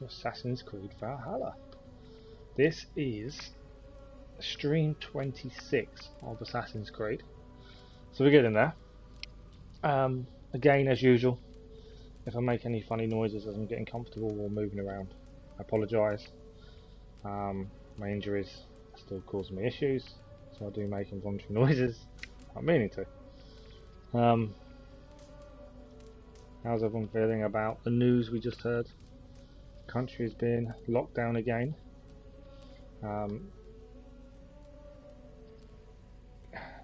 Assassin's Creed Valhalla. This is stream 26 of Assassin's Creed, so we're getting there. Again, as usual, if I make any funny noises as I'm getting comfortable or moving around, I apologise. My injuries still cause me issues, so I do make involuntary noises. I'm meaning to. How's everyone feeling about the news we just heard? Country has been locked down again.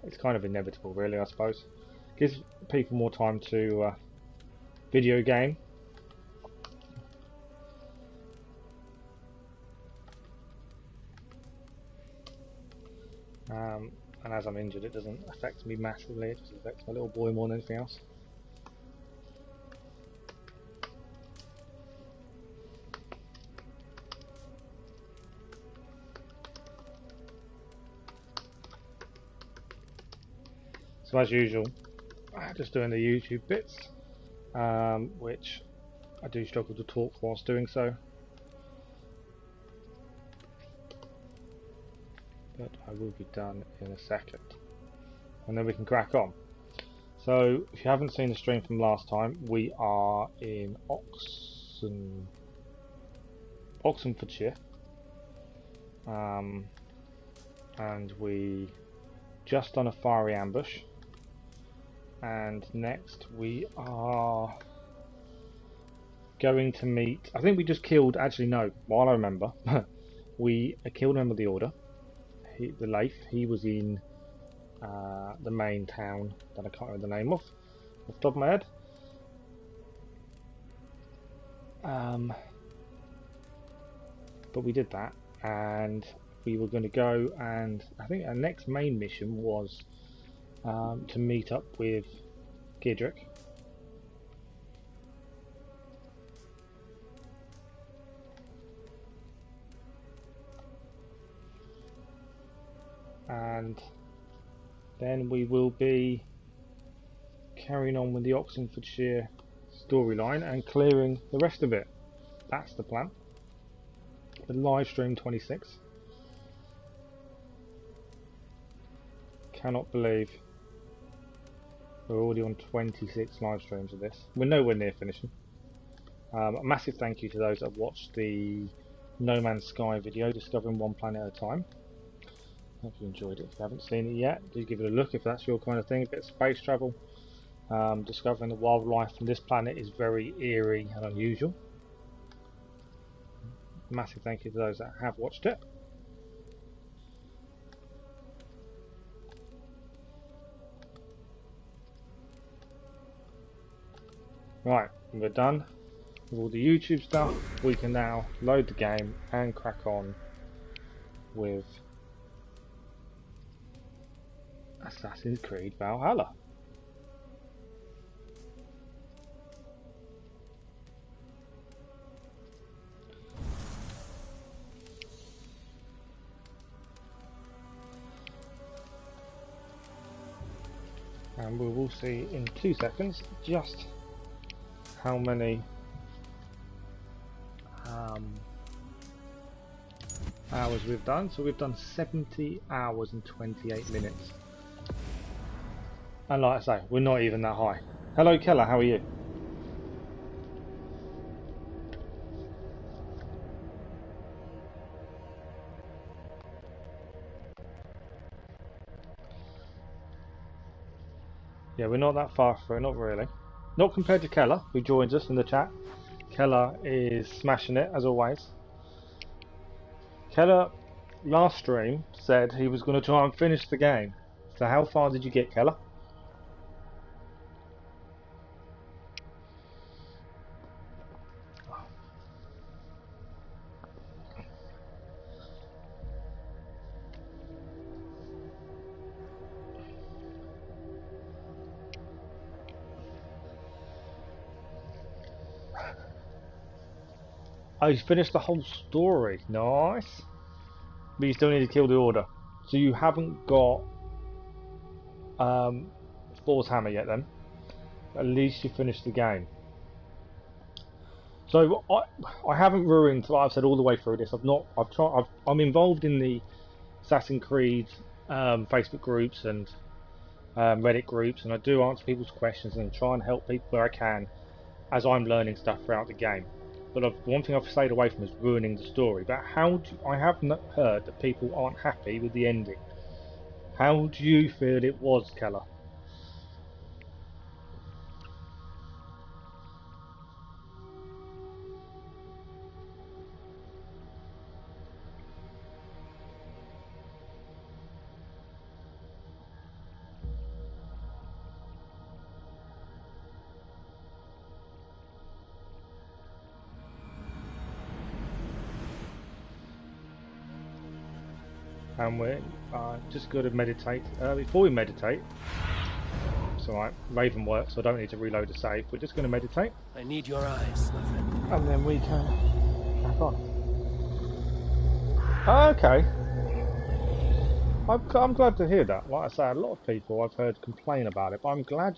It's kind of inevitable, really, I suppose. Gives people more time to video game. And as I'm injured, it doesn't affect me massively. It just affects my little boy more than anything else. So as usual, just doing the YouTube bits, which I do struggle to talk whilst doing so. But I will be done in a second, and then we can crack on. So if you haven't seen the stream from last time, we are in Oxenfordscire, and we just done a fiery ambush, and next we are going to meet, I think we just killed, actually no, while I remember, we killed a member of the Order. The Leif, he was in the main town that I can't remember the name of off the top of my head. But we did that, and we were going to go, and I think our next main mission was to meet up with Geodric. And then we will be carrying on with the Oxenfordscire storyline and clearing the rest of it. That's the plan. The live stream 26. Cannot believe we're already on 26 live streams of this. We're nowhere near finishing. A massive thank you to those that have watched the No Man's Sky video, Discovering One Planet at a Time. Hope you enjoyed it. If you haven't seen it yet, do give it a look if that's your kind of thing. A bit of space travel, discovering the wildlife on this planet is very eerie and unusual. Massive thank you to those that have watched it. Right, we're done with all the YouTube stuff. We can now load the game and crack on with Assassin's Creed Valhalla. And we will see in 2 seconds just how many hours we've done. So we've done 70 hours and 28 minutes. And like I say, we're not even that high. Hello Keller, how are you? Yeah, we're not that far through, not really. Not compared to Keller, who joins us in the chat. Keller is smashing it, as always. Keller, last stream, said he was going to try and finish the game. So how far did you get, Keller? Oh, you finished the whole story. Nice. But you still need to kill the Order. So you haven't got Thor's hammer yet then. At least you finished the game. So I haven't ruined, like I've said all the way through this. I'm involved in the Assassin's Creed Facebook groups and Reddit groups, and I do answer people's questions and try and help people where I can as I'm learning stuff throughout the game. But one thing I've stayed away from is ruining the story. But I have heard that people aren't happy with the ending. How do you feel it was, Keller? And we're just going to meditate. Before we meditate, it's alright, Raven works, so I don't need to reload the save. We're just going to meditate. I need your eyes, my friend. And then we can crack on. Okay. I'm glad to hear that. Like I say, a lot of people I've heard complain about it, but I'm glad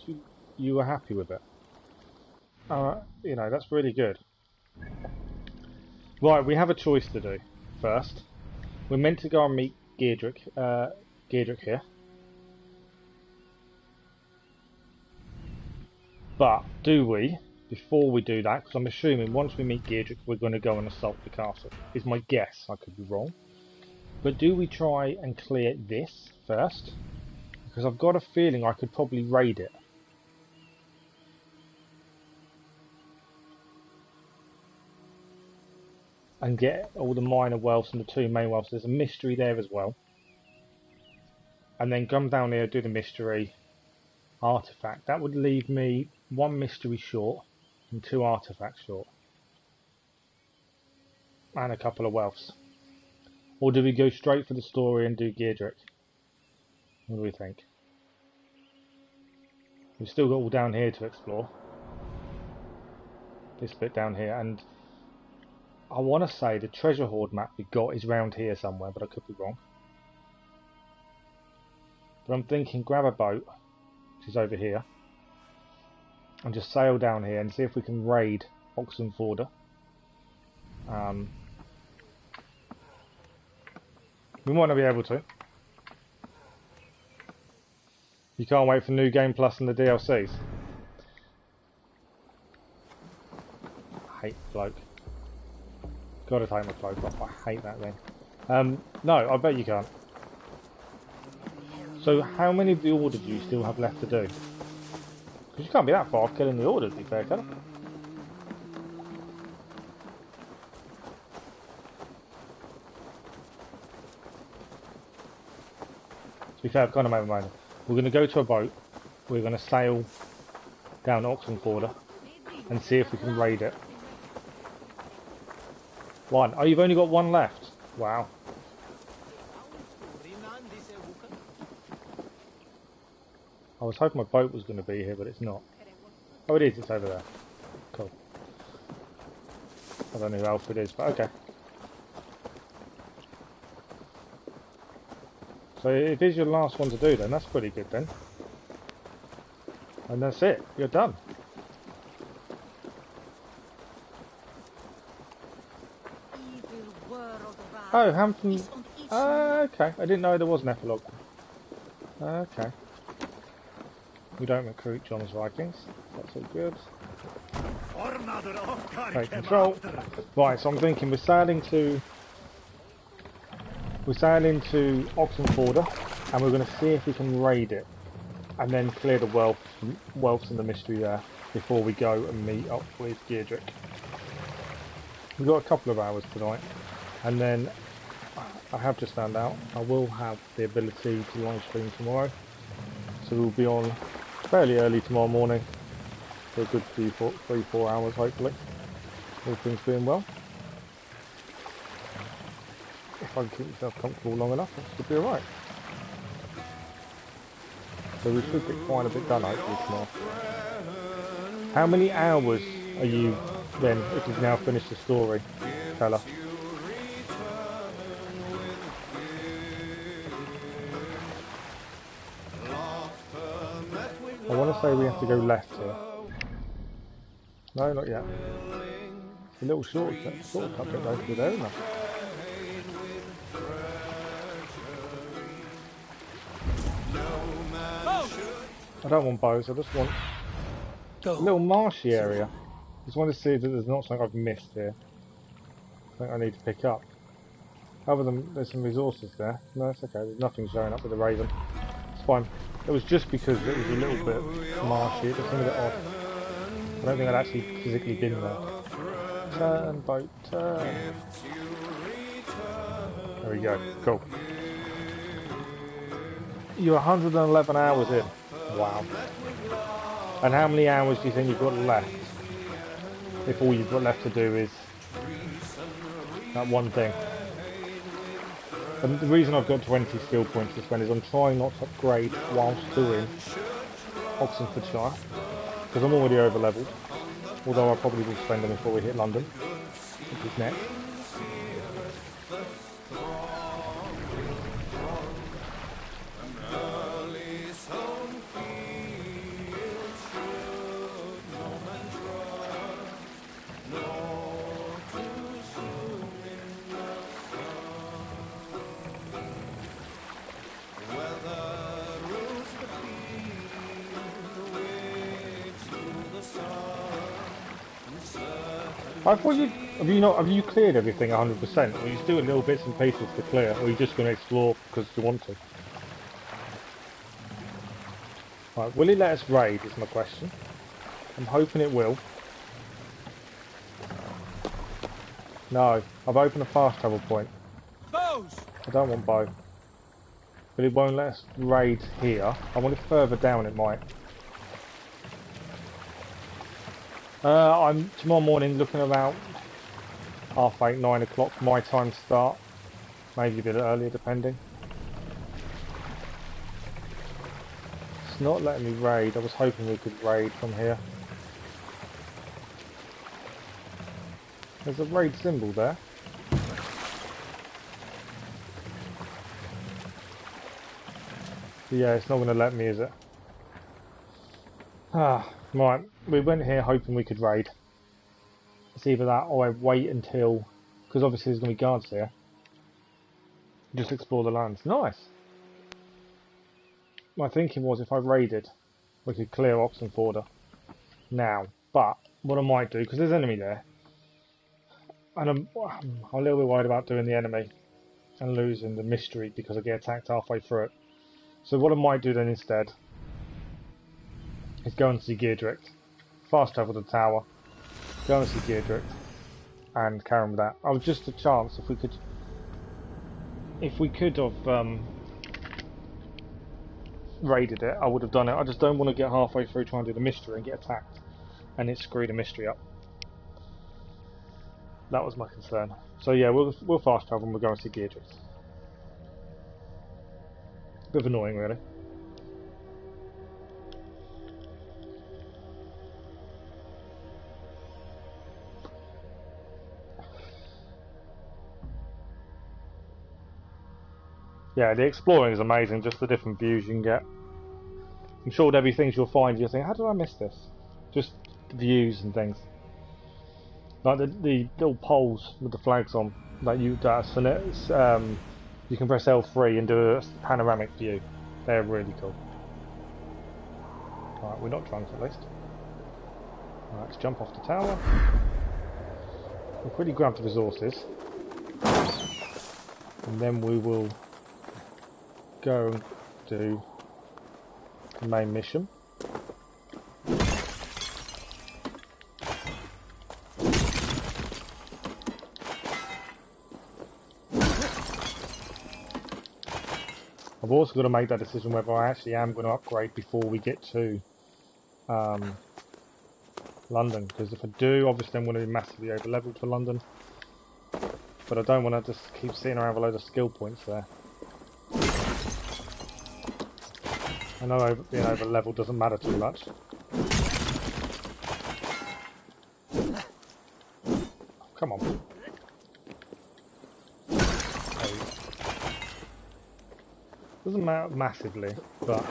you were happy with it. You know, that's really good. Right, we have a choice to do first. We're meant to go and meet Geodric here. But do we, before we do that, because I'm assuming once we meet Geodric we're going to go and assault the castle, is my guess, I could be wrong. But do we try and clear this first? Because I've got a feeling I could probably raid it. And get all the minor wealths and the two main wealths. There's a mystery there as well. And then come down here, do the mystery artifact. That would leave me one mystery short and two artifacts short. And a couple of wealths. Or do we go straight for the story and do Geodric? What do we think? We've still got all down here to explore. This bit down here, and I want to say the treasure hoard map we got is round here somewhere, but I could be wrong. But I'm thinking grab a boat, which is over here, and just sail down here and see if we can raid Oxenfordscire. We might not be able to. You can't wait for New Game Plus and the DLCs. I hate the bloke. Gotta take my cloak off, I hate that thing. No, I bet you can't. So how many of the orders do you still have left to do? Because you can't be that far off killing the orders, to be fair, can you? To be fair, I've kind of made my mind. We're going to go to a boat, we're going to sail down Oxenfordscire and see if we can raid it. One. Oh, you've only got one left. Wow. I was hoping my boat was going to be here, but it's not. Oh, it is. It's over there. Cool. I don't know who Alfred is, but okay. So it is your last one to do then. That's pretty good then. And that's it. You're done. Oh, Hampton. Okay, I didn't know there was an epilogue. Okay. We don't recruit John's Vikings. That's all good. Take control. Right, so I'm thinking we're sailing to Oxenfordscire, and we're going to see if we can raid it, and then clear the wealths and the mystery there before we go and meet up with Geodric. We've got a couple of hours tonight. And then I have just found out I will have the ability to live stream tomorrow, so we'll be on fairly early tomorrow morning for a good 3-4 hours hopefully, all things being well. If I can keep myself comfortable long enough, it should be alright. So we should get quite a bit done hopefully tomorrow. How many hours are you then, if you've now finished the story, fella? I want to say we have to go left here. No, not yet. a little shortcut bit though through there, isn't it? I don't want bows, I just want a little marshy area. Just want to see that there's not something I've missed here. Something I need to pick up. Other than there's some resources there. No, it's okay, there's nothing showing up with the raven. It's fine. It was just because it was a little bit marshy, it just seemed a bit odd. I don't think I'd actually physically been there. Turn, boat, turn. There we go, cool. You're 111 hours in. Wow. And how many hours do you think you've got left? If all you've got left to do is that one thing. And the reason I've got 20 skill points to spend is I'm trying not to upgrade whilst doing Oxenfordscire, because I'm already over leveled, although I probably will spend them before we hit London, which is next. I thought have you cleared everything 100%? Or are you still doing little bits and pieces to clear, or are you just going to explore because you want to? Right, will it let us raid is my question. I'm hoping it will. No, I've opened a fast travel point. Bows! I don't want bow. But it won't let us raid here. I want it further down, it might. I'm tomorrow morning looking about 8:30, 9 o'clock my time start. Maybe a bit earlier depending. It's not letting me raid. I was hoping we could raid from here. There's a raid symbol there. Yeah, it's not going to let me, is it? Ah, right. We went here hoping we could raid. It's either that or I wait until... Because obviously there's going to be guards here. Just explore the lands. Nice! My thinking was if I raided, we could clear Oxenfordscire now. But what I might do, because there's enemy there, and I'm a little bit worried about doing the enemy and losing the mystery because I get attacked halfway through it. So what I might do then instead is go and see Geodric, fast travel to the tower, go and see Geodric, and carry on with that. I was just a chance if we could have raided it, I would have done it. I just don't want to get halfway through trying to do the mystery and get attacked, and it screw the mystery up. That was my concern. So yeah, we'll fast travel and we'll go and see Geodric. A bit of annoying, really. Yeah, the exploring is amazing, just the different views you can get. I'm sure there'll be things you'll find you'll think, how did I miss this? Just views and things. Like the little poles with the flags on, like you can press L3 and do a panoramic view. They're really cool. Alright, we're not drunk at least. Alright, let's jump off the tower. We'll quickly grab the resources. And then we will go and do the main mission. I've also got to make that decision whether I actually am going to upgrade before we get to London, because if I do, obviously I'm going to be massively over leveled for London, but I don't want to just keep sitting around with a load of skill points there. I know being over leveled doesn't matter too much. Come on. Doesn't matter massively, but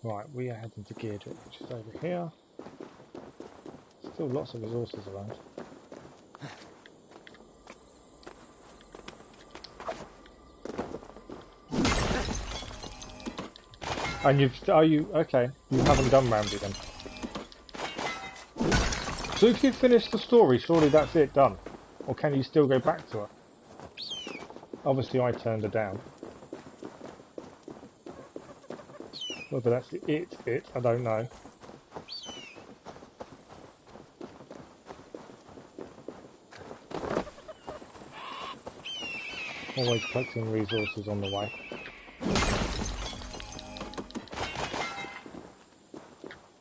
right, we are heading to Geodric, which is over here. Still lots of resources around. And okay, you haven't done Ramsey then. So if you finish the story, surely that's it, done. Or can you still go back to her? Obviously I turned her down. Whether that's it, I don't know. Always collecting resources on the way.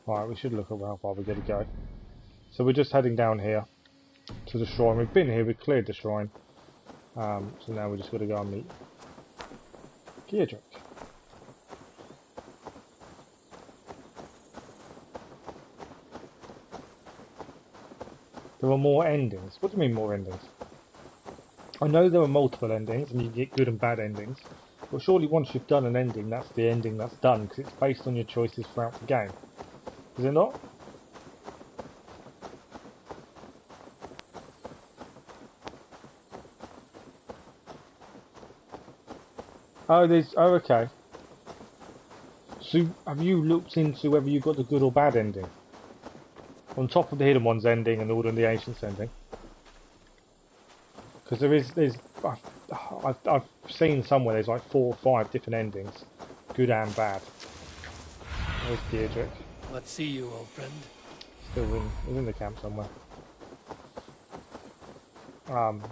Right, we should look at how far we're going to go. So we're just heading down here to the shrine. We've been here, we've cleared the shrine. So now we're just going to go and meet Geodric. There are more endings. What do you mean more endings? I know there are multiple endings and you get good and bad endings. But surely once you've done an ending, that's the ending that's done because it's based on your choices throughout the game. Is it not? Oh, okay. So, have you looked into whether you got the good or bad ending? On top of the Hidden One's ending and Order of the Ancients ending? Because I've seen somewhere there's like 4 or 5 different endings. Good and bad. There's Geodric. Let's see you, old friend. He's in the camp somewhere.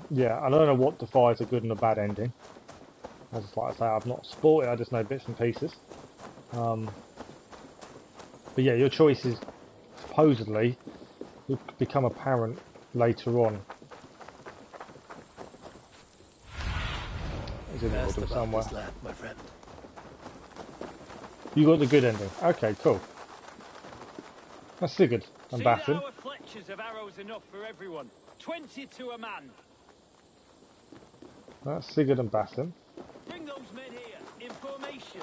Yeah, I don't know what defines a good and a bad ending. As like I say, I've not spoiled it, I just know bits and pieces. But yeah, your choices supposedly will become apparent later on. He's in the middle somewhere. Land, my friend. You got the good ending. Okay, cool. That's Sigurd and Basim. Our fletchers have arrows enough for everyone. 20 to a man. That's Sigurd and Basim. Bring those men here, in formation.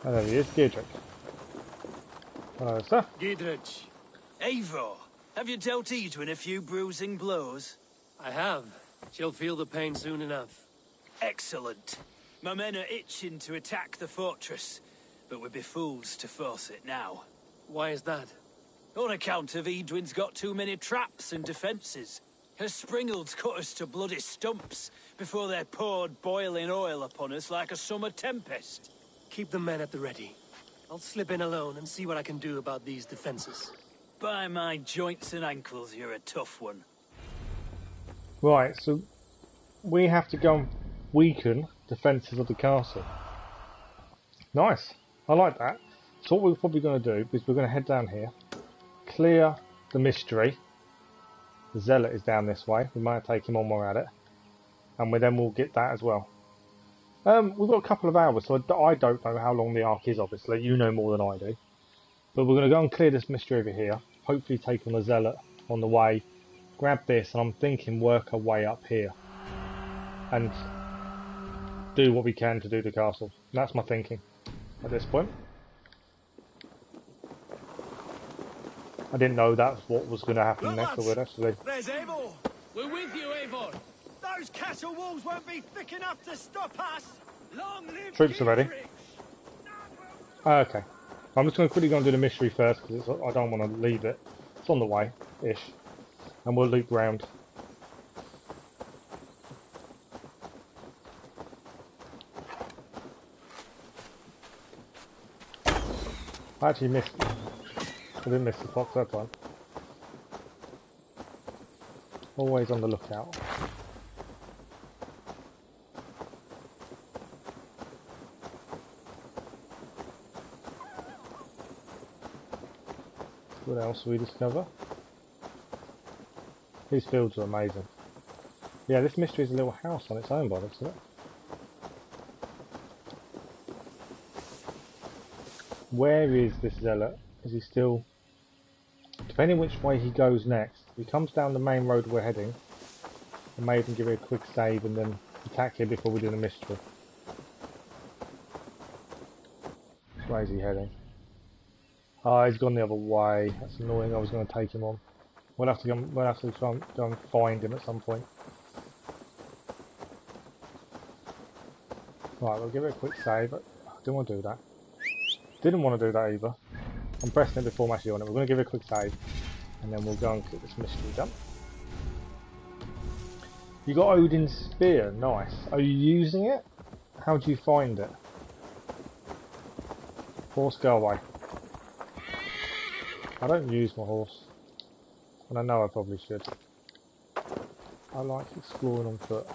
And there he is, Geodric. Hello, sir. Geodric. Eivor, have you dealt Eadwyn a few bruising blows? I have. She'll feel the pain soon enough. Excellent. My men are itching to attack the fortress, but we'd be fools to force it now. Why is that? On account of Eadwyn's got too many traps and defences. Her springalds cut us to bloody stumps before they poured boiling oil upon us like a summer tempest. Keep the men at the ready. I'll slip in alone and see what I can do about these defences. By my joints and ankles, you're a tough one. Right, so we have to go and weaken defences of the castle. Nice. I like that. So what we're probably going to do is we're going to head down here, clear the mystery. The zealot is down this way. We might take him on while we're at it. And then we'll get that as well. We've got a couple of hours, so I don't know how long the arc is, obviously. You know more than I do. But we're going to go and clear this mystery over here. Hopefully take on the zealot on the way. Grab this, and I'm thinking work our way up here. And do what we can to do the castle. That's my thinking at this point. I didn't know that's what was going to happen next, but actually... There's Eivor! We're with you, Eivor! Those castle walls won't be thick enough to stop us! Long live Troops are ready. Geodric! Okay. I'm just going to quickly go and do the mystery first, because I don't want to leave it. It's on the way-ish. And we'll loop round. I actually missed... I didn't miss the fox that time. Always on the lookout. What else we discover? These fields are amazing. Yeah, this mystery is a little house on its own by the looks of it. Where is this zealot? Is he still... Depending which way he goes next, if he comes down the main road we're heading, I may even give it a quick save and then attack him before we do the mystery. Which way is he heading? Oh, he's gone the other way. That's annoying. I was going to take him on. We'll have to try and go and find him at some point. Right, we'll give it a quick save. But I didn't want to do that. Didn't want to do that either. I'm pressing it before I'm actually on it. We're going to give it a quick save. And then we'll go and get this mystery done. You got Odin's spear. Nice. Are you using it? How do you find it? Horse, go away. I don't use my horse. And I know I probably should. I like exploring on foot.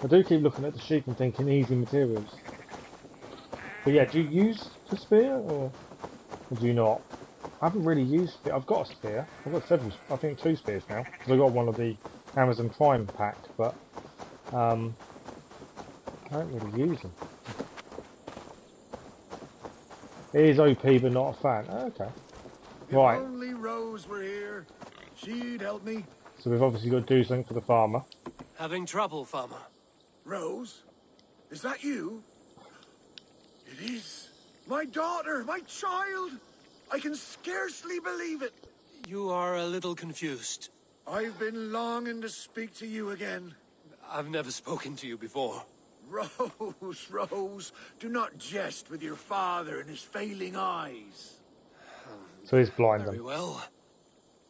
I do keep looking at the sheep and thinking easy materials. But yeah, do you use the spear or do you not? I haven't really used it. I've got a spear. I've got several, I think 2 spears now. Because I got one of the Amazon Prime pack, but I don't really use them. It is OP, but not a fan. Oh, okay. Right. If only Rose were here, she'd help me. So we've obviously got to do something for the farmer. Having trouble, farmer? Rose? Is that you? It is. My daughter, my child! I can scarcely believe it. You are a little confused. I've been longing to speak to you again. I've never spoken to you before. Rose, Rose, do not jest with your father and his failing eyes. So he's blind Very then. well.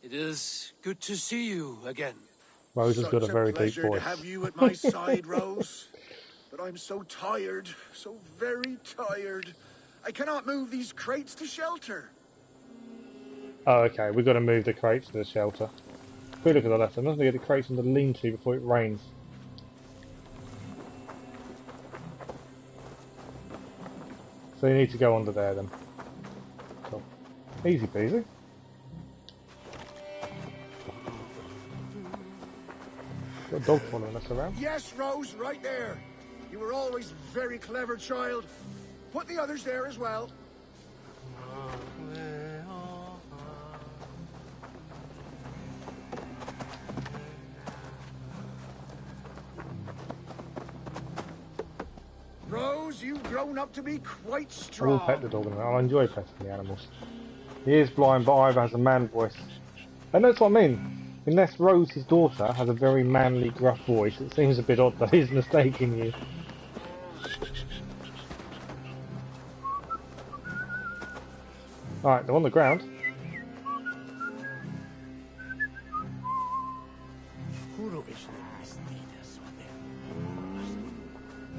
It is good to see you again. Rose has got a very deep pleasure to voice. have you at my side, Rose. But I'm so tired, so very tired. I cannot move these crates to shelter. Oh, okay. We've got to move the crates to the shelter. Quick look at the left. I must get the crates in the lean-to before it rains. So you need to go under there then. Cool. Easy peasy. Got a dog following us around. Yes, Rose, right there. You were always very clever, child. Put the others there as well. Rose, you've grown up to be quite I strong. will pet the dog and I enjoy petting the animals. He is blind, but Ivor has a man voice. And that's what I mean. Unless Rose, his daughter, has a very manly, gruff voice, it seems a bit odd that he's mistaking you. Alright, they're on the ground.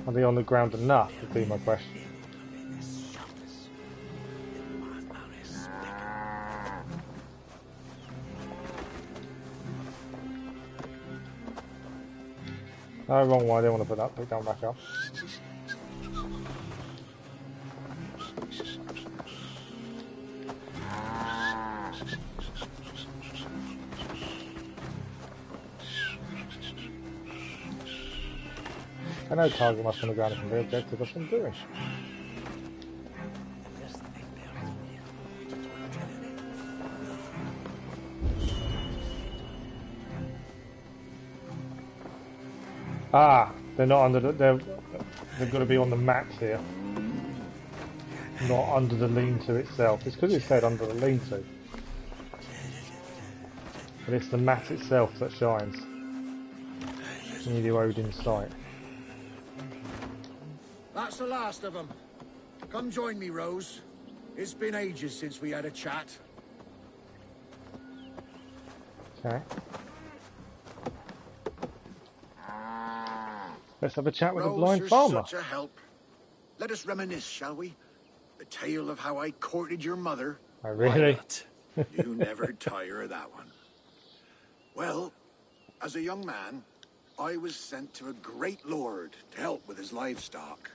Are they on the ground enough, would be my question. No, wrong one, I don't want to put that pick down back up. I know target must on the ground from the objective, that's what I'm doing. Ah, they're not under the, they've got to be on the mat here. Not under the lean-to itself. It's because it said under the lean-to. But it's the mat itself that shines. You need your Odin's sight. That's the last of them. Come join me, Rose. It's been ages since we had a chat. Okay. Let's have a chat with Rose, the blind you're farmer. such a help. Let us reminisce, shall we? The tale of how I courted your mother. Oh, really? You never tire of that one. Well, as a young man, I was sent to a great lord to help with his livestock.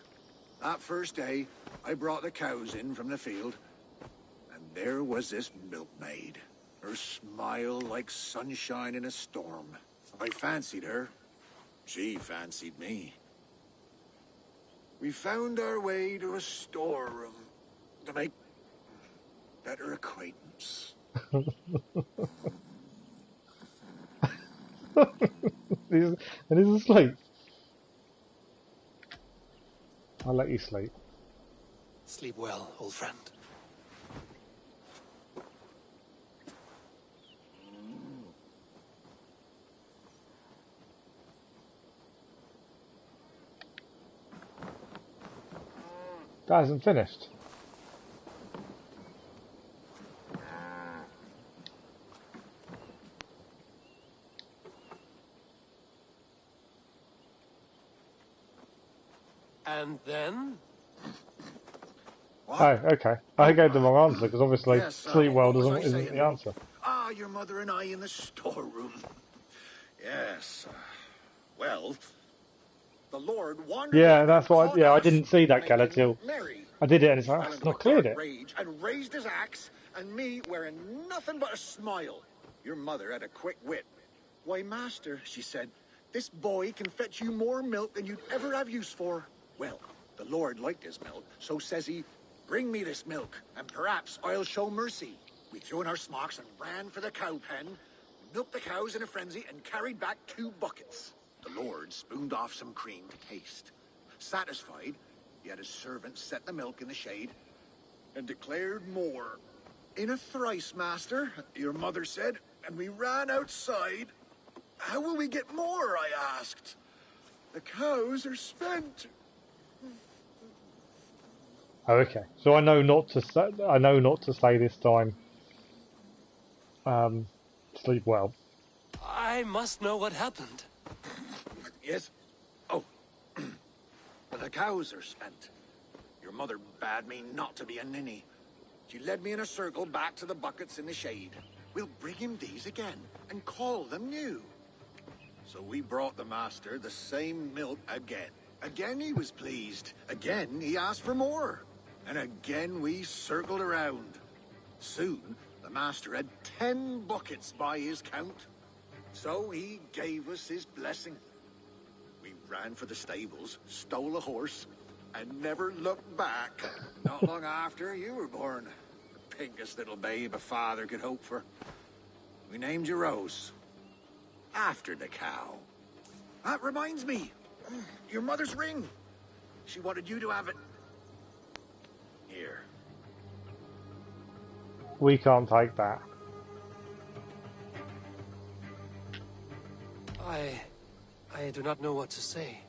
That first day, I brought the cows in from the field, and there was this milkmaid. Her smile like sunshine in a storm. I fancied her. She fancied me. We found our way to a storeroom to make better acquaintance. And he's asleep. I'll let you sleep. Sleep well, old friend. That hasn't finished. And then? What? Oh, okay. I gave the wrong answer because obviously Yes, sleep well what was I isn't saying? the answer. Ah, your mother and I in the storeroom. Yes. Well, the Lord wandered Yeah, in that's and what. caught I us didn't see that, Keller, making till merry. I did it, and He it's like, fell it's into not a cleared dark it. rage and raised his axe, and me wearing nothing but a smile. Your mother had a quick wit. Why, master, she said, this boy can fetch you more milk than you'd ever have use for. Well, the Lord liked his milk, so says he, bring me this milk, and perhaps I'll show mercy. We threw in our smocks and ran for the cow pen, milked the cows in a frenzy, and carried back 2 buckets. The Lord spooned off some cream to taste. Satisfied, he had his servant set the milk in the shade, and declared more. In a thrice, master, your mother said, and we ran outside. How will we get more, I asked. The cows are spent. Oh, okay. So I know not to say. I know not to say this time. Sleep well. I must know what happened. Yes? Oh, the cows are spent. Your mother bade me not to be a ninny. She led me in a circle back to the buckets in the shade. We'll bring him these again, and call them new. So we brought the master the same milk again. Again he was pleased. Again he asked for more. And again we circled around. Soon the master had 10 buckets by his count. So he gave us his blessing. We ran for the stables, stole a horse, and never looked back. Not long after you were born. The pinkest little babe a father could hope for. We named you Rose. After the cow. That reminds me. Your mother's ring. She wanted you to have it. Here. We can't take that. I do not know what to say.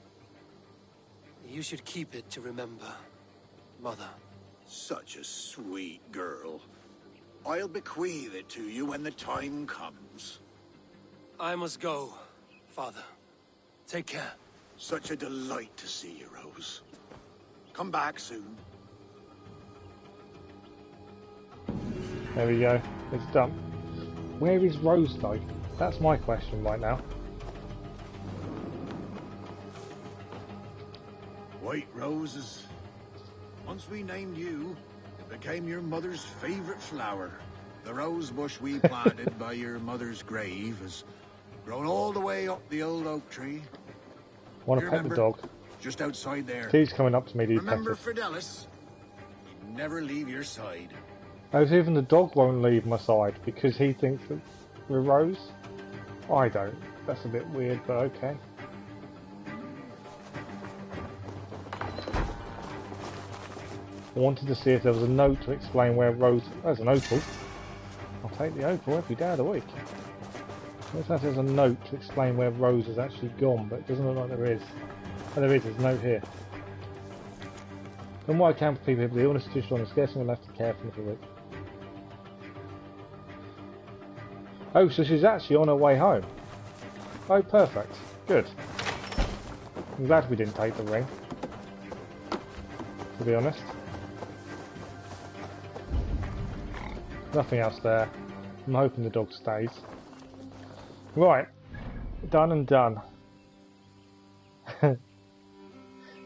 You should keep it to remember, Mother. Such a sweet girl. I'll bequeath it to you when the time comes. I must go, Father. Take care. Such a delight to see you, Rose. Come back soon. There we go. It's done. Where is Rose though? That's my question right now. White roses. Once we named you, it became your mother's favorite flower. The rose bush we planted by your mother's grave has grown all the way up the old oak tree. Want You to pet the remember? dog. Just outside there. Keeps coming up to me, these Remember petters. Fidelis? He'd never leave your side. Oh, so even the dog won't leave my side because he thinks that we're Rose? I don't. That's a bit weird, but okay. I wanted to see if there was a note to explain where Rose... There's an opal. I'll take the opal every day of the week. Looks like there's a note to explain where Rose has actually gone, but it doesn't look like there is. Oh, there is. There's a note here. From what I can for people, the illness is too strong. It's scarcely enough to care for the week. Oh, so she's actually on her way home. Oh, perfect. Good. I'm glad we didn't take the ring, to be honest. Nothing else there. I'm hoping the dog stays. Right. Done and done.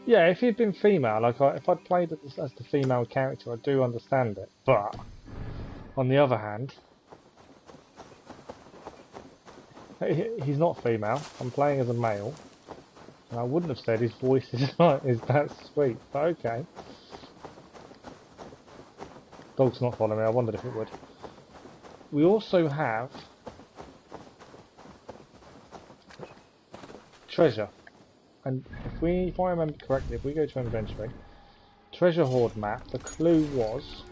Yeah, if he'd been female, like if I'd played as the female character, I do understand it. But, on the other hand, he's not female. I'm playing as a male. And I wouldn't have said his voice is that sweet, but okay. Dog's not following me, I wondered if it would. We also have treasure. And if I remember correctly, if we go to inventory, treasure hoard map, the clue was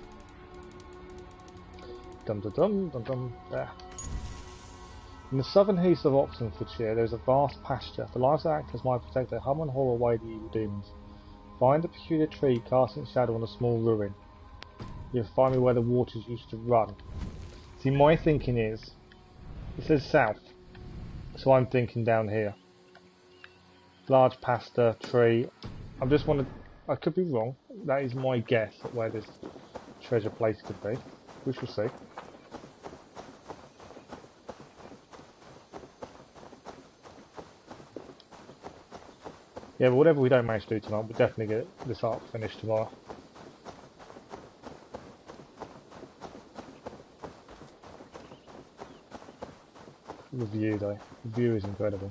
there. In the southern heaths of Oxenfordscire, there is a vast pasture. The lives of actors might protect their hum and haul away the evil demons. Find the peculiar tree casting its shadow on a small ruin. You'll find me where the waters used to run. See, my thinking is, it says south, so I'm thinking down here. Large pasture tree. I could be wrong. That is my guess at where this treasure place could be. We shall see. Yeah, but whatever we don't manage to do tonight, we'll definitely get this arc finished tomorrow. The view though. The view is incredible.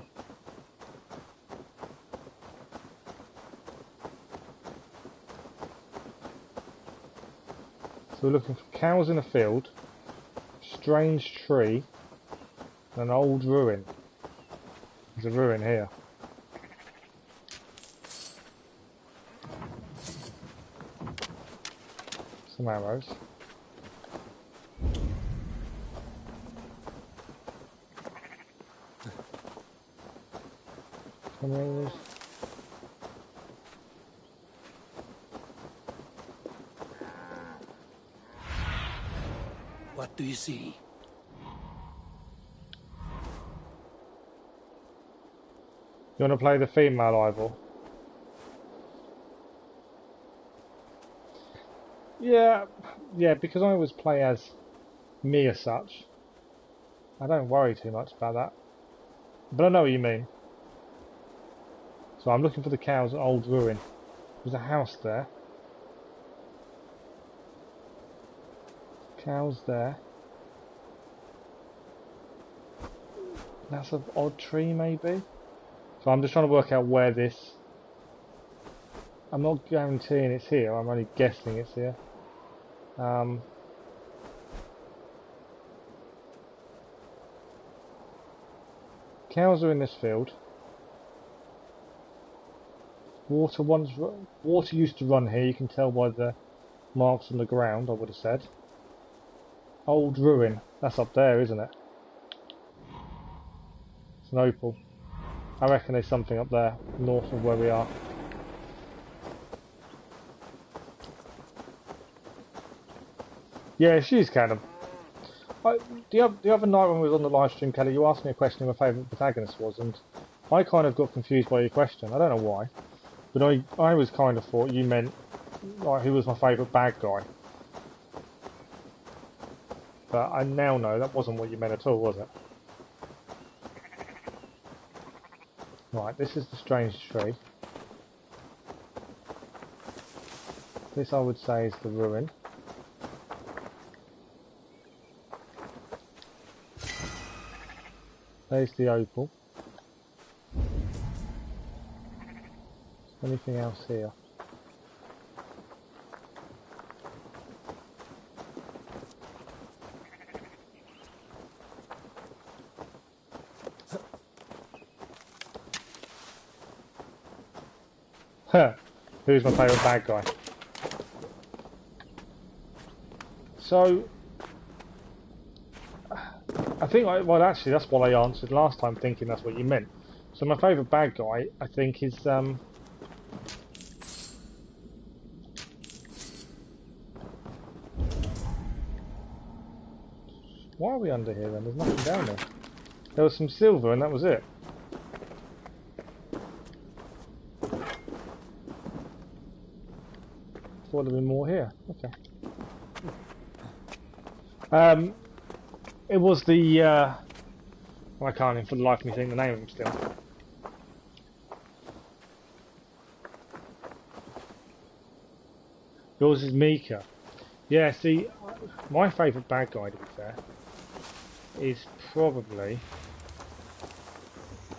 So we're looking for cows in a field, strange tree, and an old ruin. There's a ruin here. Some arrows. Some arrows. What do you see? You want to play the female idol? Yeah, because I always play as me as such. I don't worry too much about that. But I know what you mean. So I'm looking for the cows at Old Ruin. There's a house there. Cows there. That's an odd tree maybe? So I'm just trying to work out where this... I'm not guaranteeing it's here, I'm only guessing it's here. Cows are in this field. Water used to run here, you can tell by the marks on the ground, I would have said. Old ruin, that's up there, isn't it? It's an opal. I reckon there's something up there, north of where we are. Yeah, she's kind of. The other night when we was on the live stream, Kelly, you asked me a question who my favourite protagonist was, and I kind of got confused by your question. I don't know why, but I was kind of thought you meant like who was my favourite bad guy. But I now know that wasn't what you meant at all, was it? Right, this is the strange tree. This I would say is the ruin. There's the opal. Anything else here? Who's my favourite bad guy? So, I think, well actually that's what I answered last time thinking that's what you meant. So my favourite bad guy, I think is, why are we under here then? There's nothing down there. There was some silver and that was it. Thought there'd be more here. Okay. It was the, well, I can't even for the life of me think the name of him still. Yours is Mika. Yeah, see, my favourite bad guy, to be fair, is probably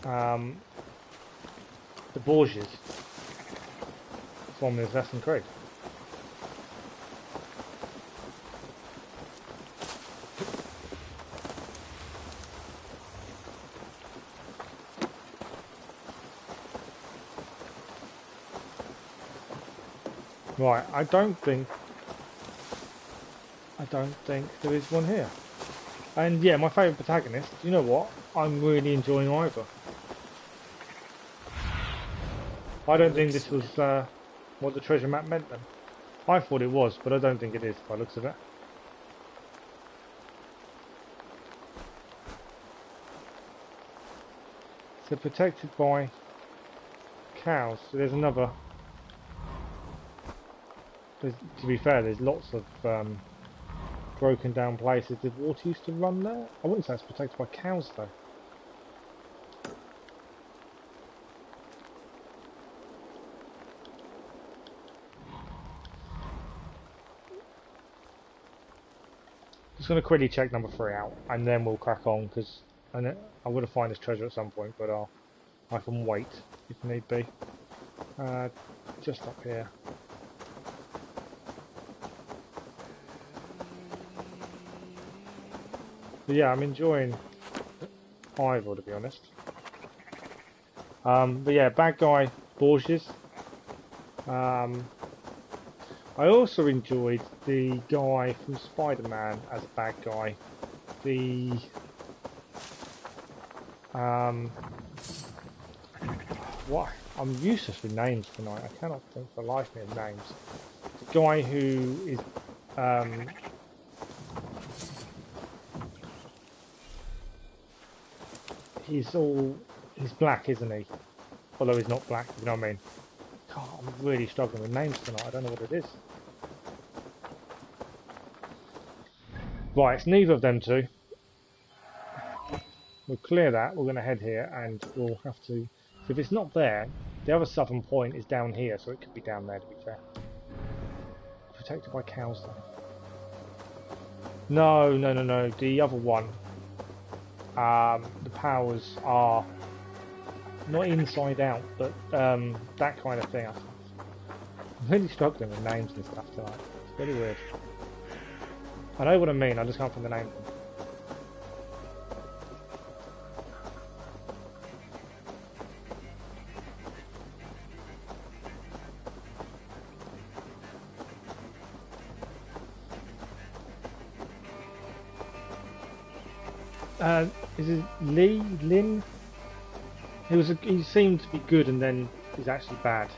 the Borgias from the Assassin's Creed. Right, I don't think there is one here. And yeah, my favourite protagonist, you know what? I'm really enjoying either. I don't think this was what the treasure map meant then. I thought it was, but I don't think it is by the looks of it. So protected by cows. So there's another. To be fair, there's lots of broken down places. Did water used to run there? I wouldn't say it's protected by cows though. Just going to quickly check number 3 out, and then we'll crack on, because I would have found this treasure at some point, but I can wait if need be. Just up here. But yeah, I'm enjoying Ivor, to be honest. But yeah, bad guy Borges. I also enjoyed the guy from Spider-Man as a bad guy. The what? I'm useless with names tonight. I cannot think for the life of me of names. The guy who is he's black, isn't he? Although he's not black, you know what I mean? God, I'm really struggling with names tonight. I don't know what it is. Right, it's neither of them two. We'll clear that. We're going to head here, and we'll have to. If it's not there, the other southern point is down here, so it could be down there. To be fair, protected by cows, though. No. The other one. The powers are not inside out, but that kind of thing. I'm really struggling with names and stuff tonight. It's really weird. I know what I mean, I just can't find the name. Is it Lee? Lin? He seemed to be good and then he's actually bad.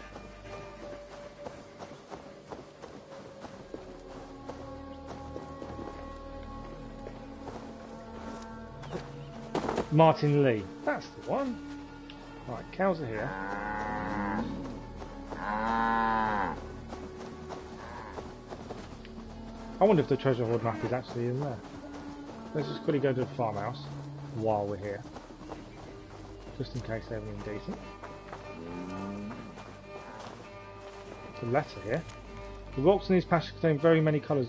Martin Lee. That's the one. Right, cows are here. I wonder if the treasure hoard map is actually in there. Let's just quickly go to the farmhouse while we're here. Just in case everything decent. There's a letter here. The rocks in these patches contain very many colours.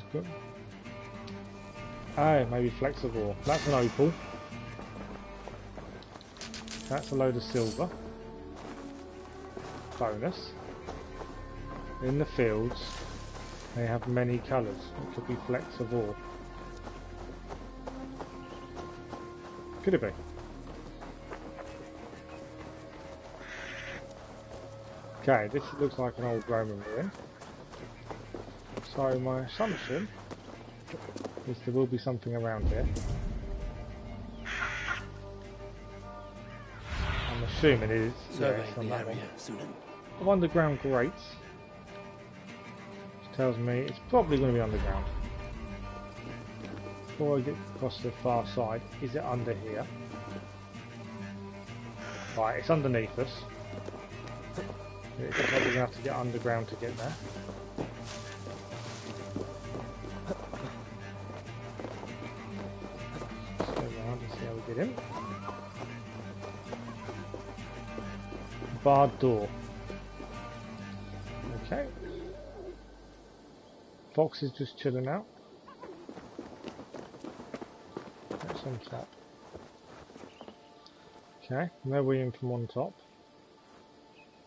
Oh, maybe flexible. That's an opal. That's a load of silver. Bonus. In the fields, they have many colours. It could be flexible. Could it be? Okay, this looks like an old Roman ruin. So my assumption is there will be something around here. I'm assuming it is. Yeah, it's on that one. Of underground grates. Which tells me it's probably going to be underground. Before I get across to the far side, is it under here? Right, it's underneath us. It looks like we're going to have to get underground to get there. Let's go around and see how we get in. Barred door. Okay. Fox is just chilling out. That's on top. Okay, now we're in from on top.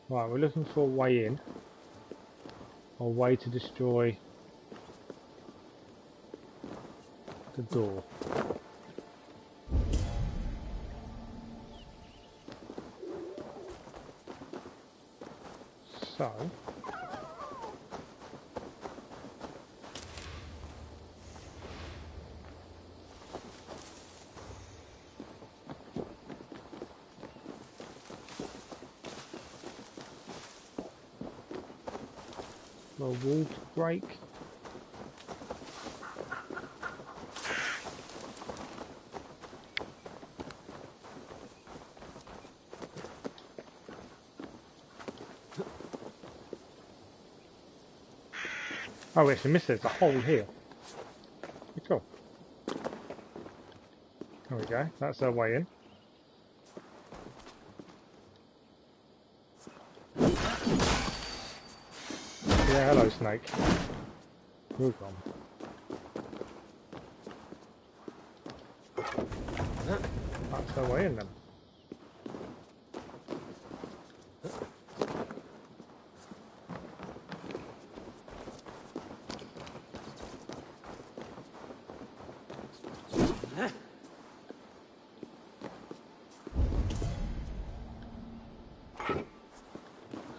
Right, we're looking for a way in. Or a way to destroy the door. So for a wall to break. Oh, we actually missed it. There's a hole here. Pretty cool. There we go. That's our way in. Yeah, hello, snake. You're gone. That's our way in then.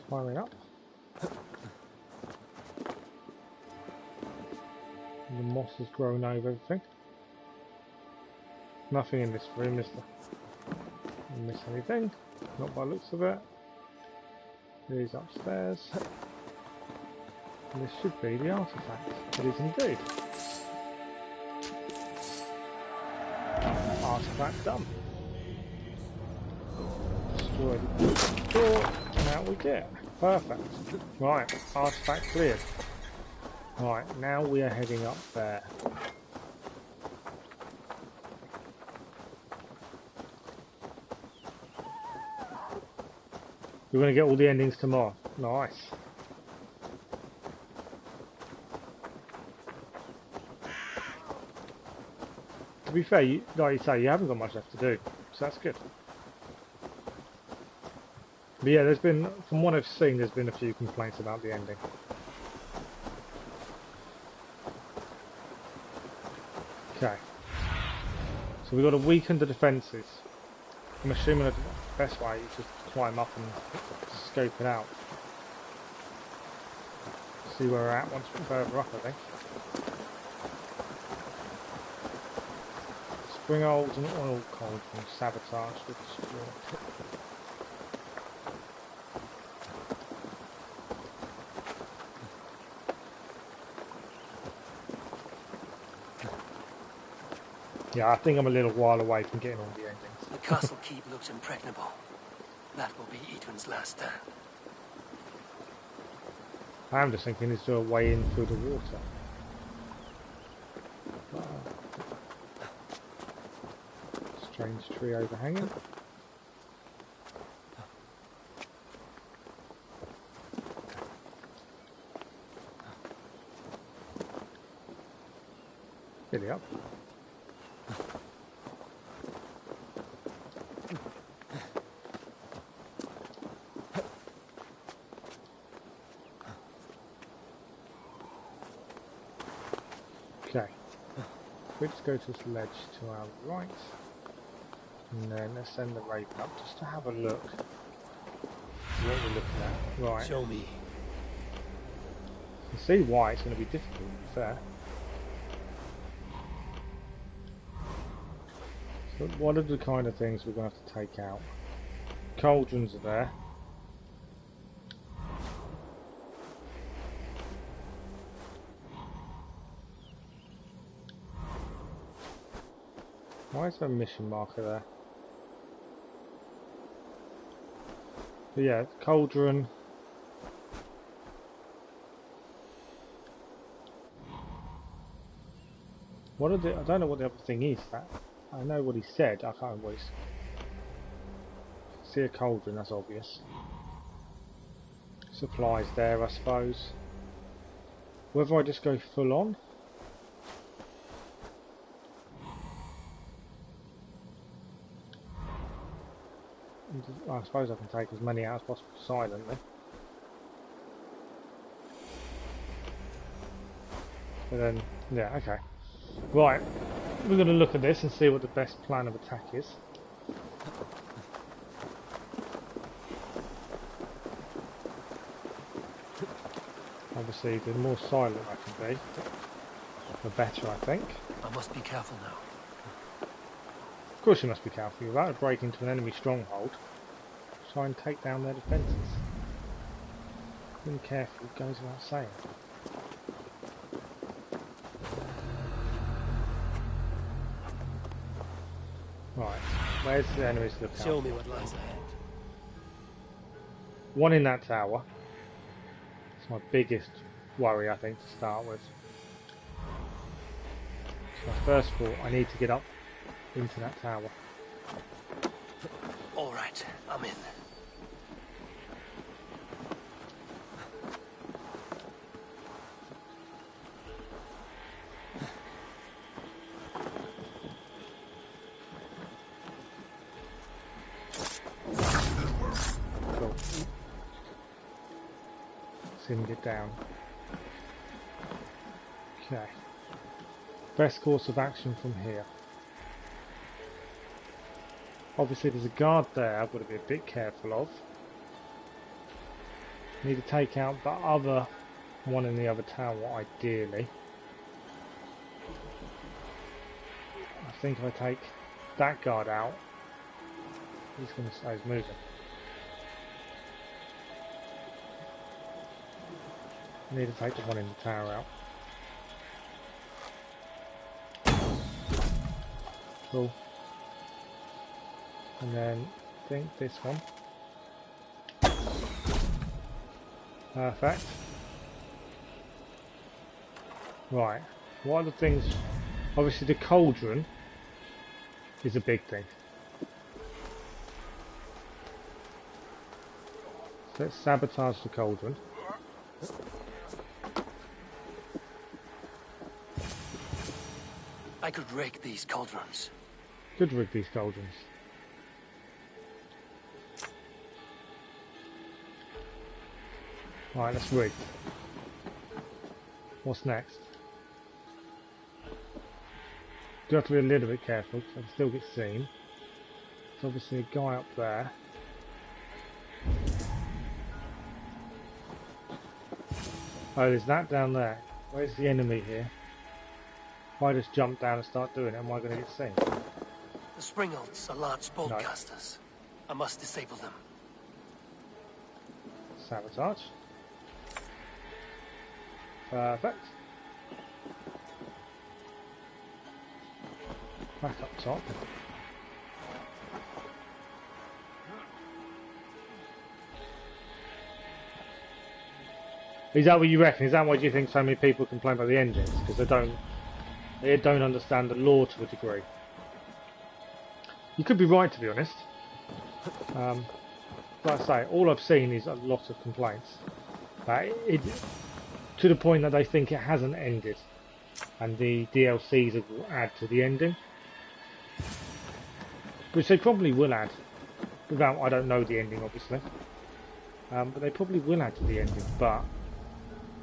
Climbing up. The moss has grown over everything. Nothing in this room, is there? Didn't miss anything. Not by the looks of it. Here's upstairs. And this should be the artifact. It is indeed. Artifact done. Destroy the door, and out we get. Perfect. Right, artifact cleared. Right, now we are heading up there. We're going to get all the endings tomorrow. Nice. To be fair, like you say, you haven't got much left to do, so that's good. But yeah, there's been, from what I've seen, there's been a few complaints about the ending. Okay. So we've got to weaken the defences. I'm assuming the best way is just to climb up and scope it out. See where we're at once we're further up, I think. Springholes and oil cold from sabotage with destroy. Yeah, I think I'm a little while away from getting all the endings. The castle keep looks impregnable. That will be Eadwyn's last stand. I'm just thinking, is there a way in through the water? Strange tree overhanging. Giddy up. Okay, we just go to this ledge to our right, and then let's send the raven up just to have a look at what we're looking at. Right, Show me. you can see why it's going to be difficult, to be fair. So what are the kind of things we're going to have to take out? Cauldrons are there. Why is there a mission marker there? But yeah, cauldron. What are the? I don't know what the other thing is. That I know what he said. I can't remember what he's. See a cauldron, that's obvious. Supplies there, I suppose. Whether I just go full on. I suppose I can take as many out as possible silently. But then, yeah, okay. Right, we're going to look at this and see what the best plan of attack is. Obviously, the more silent I can be, the better, I think. I must be careful now. Of course you must be careful. You're about to break into an enemy stronghold. Try and take down their defences. Be careful, it goes without saying. Right, where's the enemies look Show out? me what lies ahead. One in that tower. It's my biggest worry, I think, to start with. So first of all, I need to get up into that tower. All right, I'm in. Cool. See him get down. Okay. Best course of action from here. Obviously there's a guard there I've got to be a bit careful of. Need to take out the other one in the other tower ideally. I think if I take that guard out, he's going to stay moving. I need to take the one in the tower out. Cool. And then I think this one. Perfect. Right. What are the things? Obviously the cauldron is a big thing. So let's sabotage the cauldron. I could rake these cauldrons. Could rig these cauldrons. Right, let's rig. What's next? Do have to be a little bit careful because I can still get seen. There's obviously a guy up there. Oh, there's that down there. Where's the enemy here? If I just jump down and start doing it, am I going to get seen? The Springalds are large No. boltcasters. I must disable them. Sabotage. Perfect. Back up top. Is that what you reckon? Is that why you think so many people complain about the endings? Because they don't understand the lore to a degree. You could be right, to be honest. Like I say, all I've seen is a lot of complaints. To the point that they think it hasn't ended. And the DLCs will add to the ending. Which they probably will add. Without, I don't know the ending, obviously. But they probably will add to the ending. But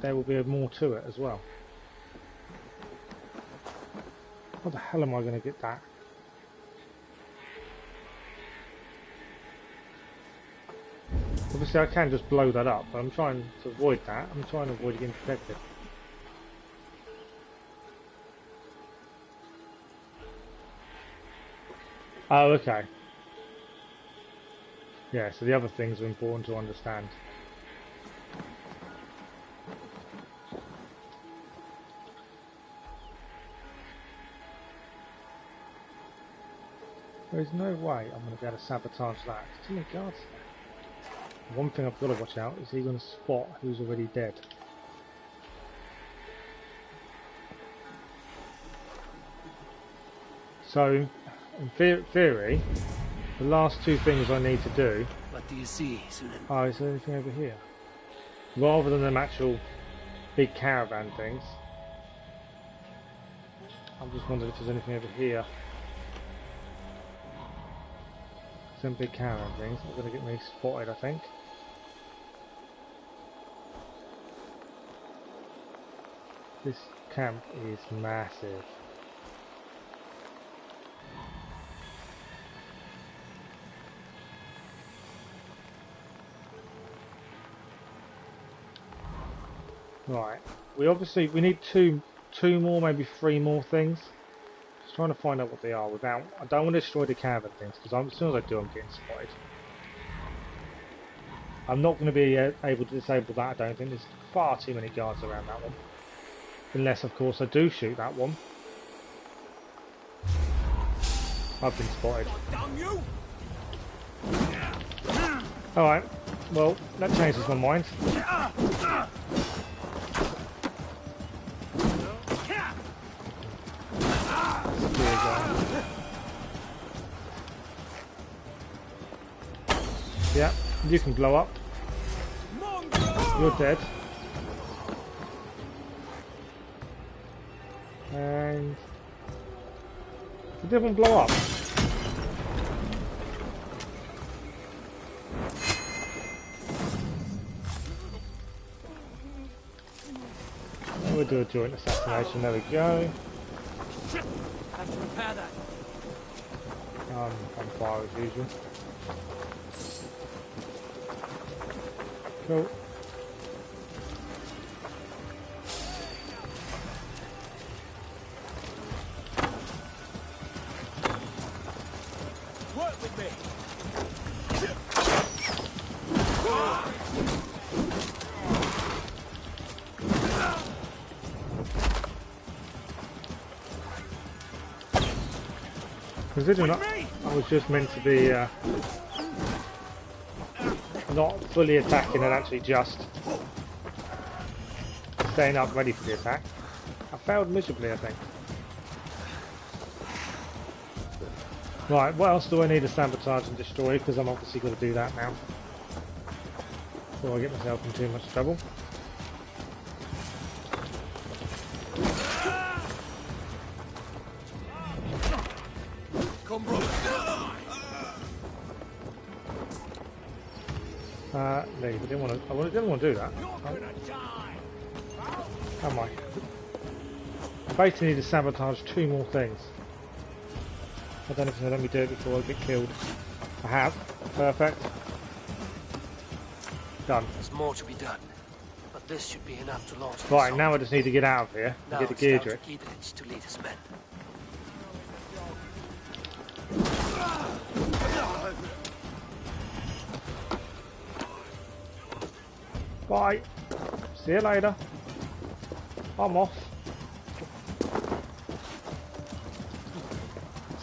there will be more to it as well. How the hell am I going to get that? Obviously I can just blow that up, but I'm trying to avoid that. I'm trying to avoid getting protected. Oh, okay. Yeah, so the other things are important to understand. There's no way I'm going to be able to sabotage that. There's too many guards there. One thing I've got to watch out is he going to spot who's already dead. So, in theory, the last two things I need to do... What do you see, Sunan? Oh, is there anything over here? Rather than them actual big caravan things, I'm just wondering if there's anything over here. Some big caravan things are going to get me spotted, I think. This camp is massive. Right, we need two more, maybe three more things. Just trying to find out what they are without. I don't want to destroy the caravan things because as soon as I do, I'm getting spotted. I'm not going to be able to disable that, I don't think. There's far too many guards around that one. Unless, of course, I do shoot that one. I've been spotted. Alright, well, that changes my mind. Yeah, you can blow up. You're dead. And it didn't blow up. We'll do a joint assassination. There we go. Have to repair that. On fire as usual. Cool. Work with me. Considering I was just meant to be not fully attacking and actually just staying up ready for the attack, I failed miserably, I think. Right, what else do I need to sabotage and destroy? Because I'm obviously going to do that now before I get myself in too much trouble. Leave. I didn't want to do that. Am I? I basically need to sabotage 2 more things. I don't know if it's going to let me do it before I get killed. I have. Perfect. Done. There's more to be done, but this should be enough to launch. Right, now I just need to get out of here and get the Geodric. Geodric to lead his men. Bye. See you later. I'm off.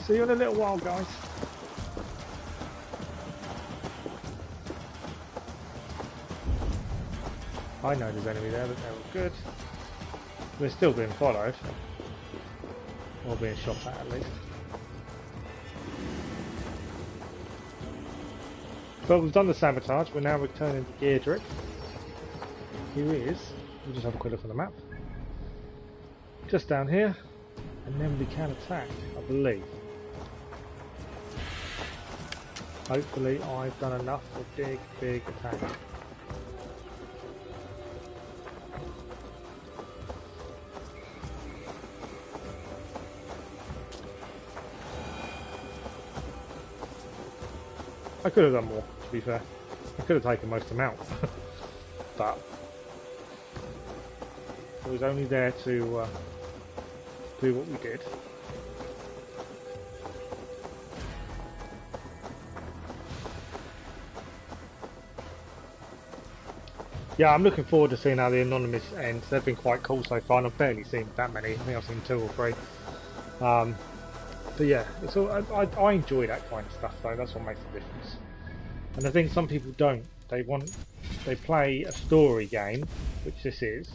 See you in a little while, guys. I know there's enemy there, but they're all good. We're still being followed. Or being shot at least. But we've done the sabotage. We're now returning to Geodric. Here he is. We'll just have a quick look on the map. Just down here. And then we can attack, I believe. Hopefully I've done enough for a big attack. I could have done more, to be fair. I could have taken most of them out. But I was only there to do what we did. Yeah, I'm looking forward to seeing how the anonymous ends. They've been quite cool so far, and I've barely seen that many. I think I've seen 2 or 3. But yeah, it's all, I enjoy that kind of stuff though. That's what makes the difference. And I think some people don't. They play a story game, which this is,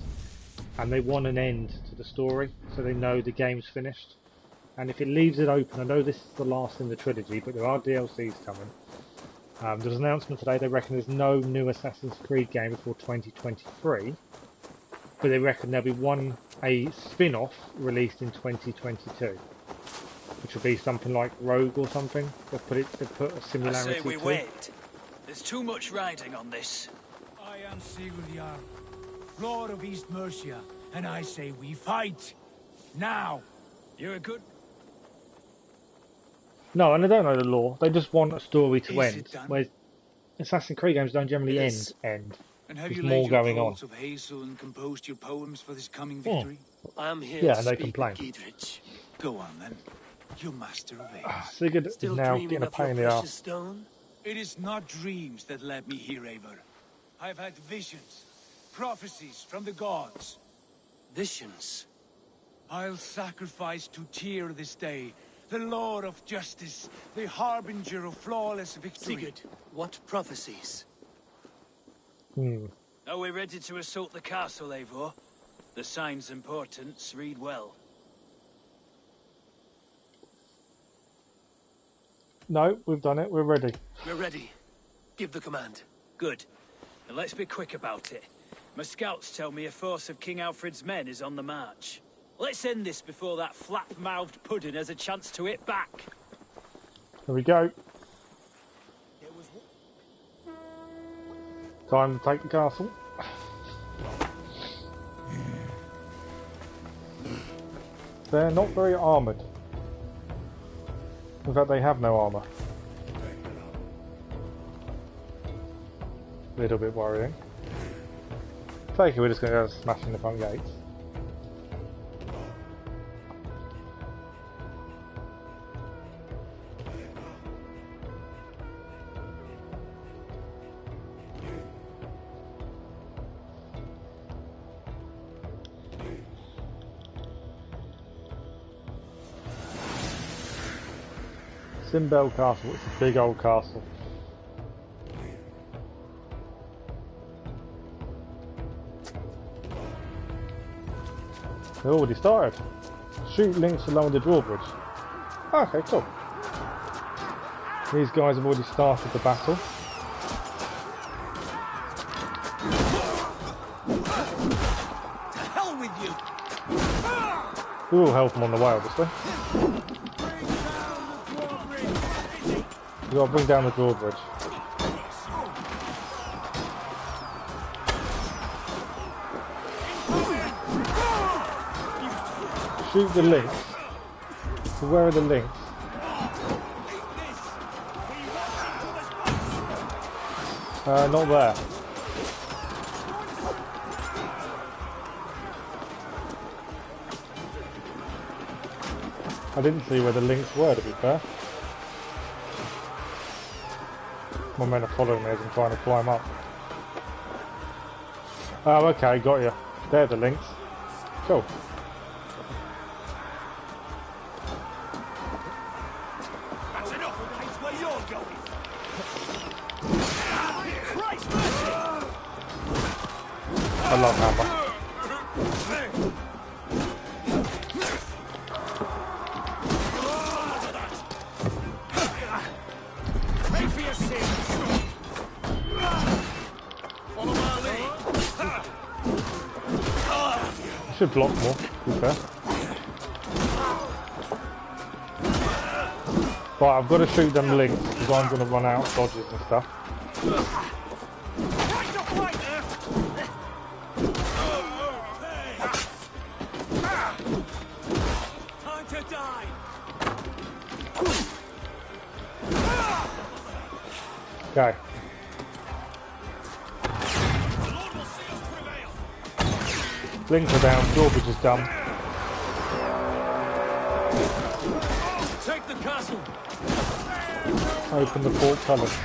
and they want an end to the story, so they know the game's finished. And if it leaves it open, I know this is the last in the trilogy, but there are DLCs coming. There's an announcement today. They reckon there's no new Assassin's Creed game before 2023, but they reckon there'll be a spin-off released in 2022. Which would be something like Rogue or something. They put a similarity I say we to wait. it. There's too much riding on this. I am Sigurd the Arc, Lord of East Mercia, and I say we fight now. You're a good. No, and they don't know the lore. They just want a story to Is end. it done? Whereas Assassin's Creed games don't generally Yes. end. And have There's you more laid your going on. poles of hazel and composed your poems for this coming victory? I am here Yeah, to and they speak complain. with Geodric. Go on then, you master of ace. Sigurd is Still now dreaming getting a of pain your in the precious arse. stone? It is not dreams that led me here, Eivor. I've had visions, prophecies from the gods. Visions? I'll sacrifice to Tyr this day, the Lord of Justice, the harbinger of flawless victory. Sigurd, what prophecies? Are we ready to assault the castle, Eivor? The signs and portents read well. No, we've done it. We're ready. We're ready. Give the command. Good. And let's be quick about it. My scouts tell me a force of King Alfred's men is on the march. Let's end this before that flap-mouthed pudding has a chance to hit back. Here we go. Time to take the castle. They're not very armoured. In fact, they have no armour. A little bit worrying. Take it, we're just going to go smashing the front gates. Cyne Belle Castle, it's a big old castle. They already started. Shoot links along the drawbridge. Okay, cool. These guys have already started the battle. To hell with you! We will help them on the way, obviously. We've got to bring down the drawbridge. Shoot the links. So where are the links? Not there. I didn't see where the links were, to be fair. My men are following me as I'm trying to climb up. Oh, okay, got you. They're the links. Cool. That's enough! It's where you're going! Christ! I love hammer. Pay for your sins! Follow my lead! I should block more, to be fair. Right, I've got to shoot them links because I'm going to run out of dodges and stuff. Right up right there! Time to die! Okay. The Lord will see us prevail! Links are down, drawbridge is done. Take the castle! Open the portcullis.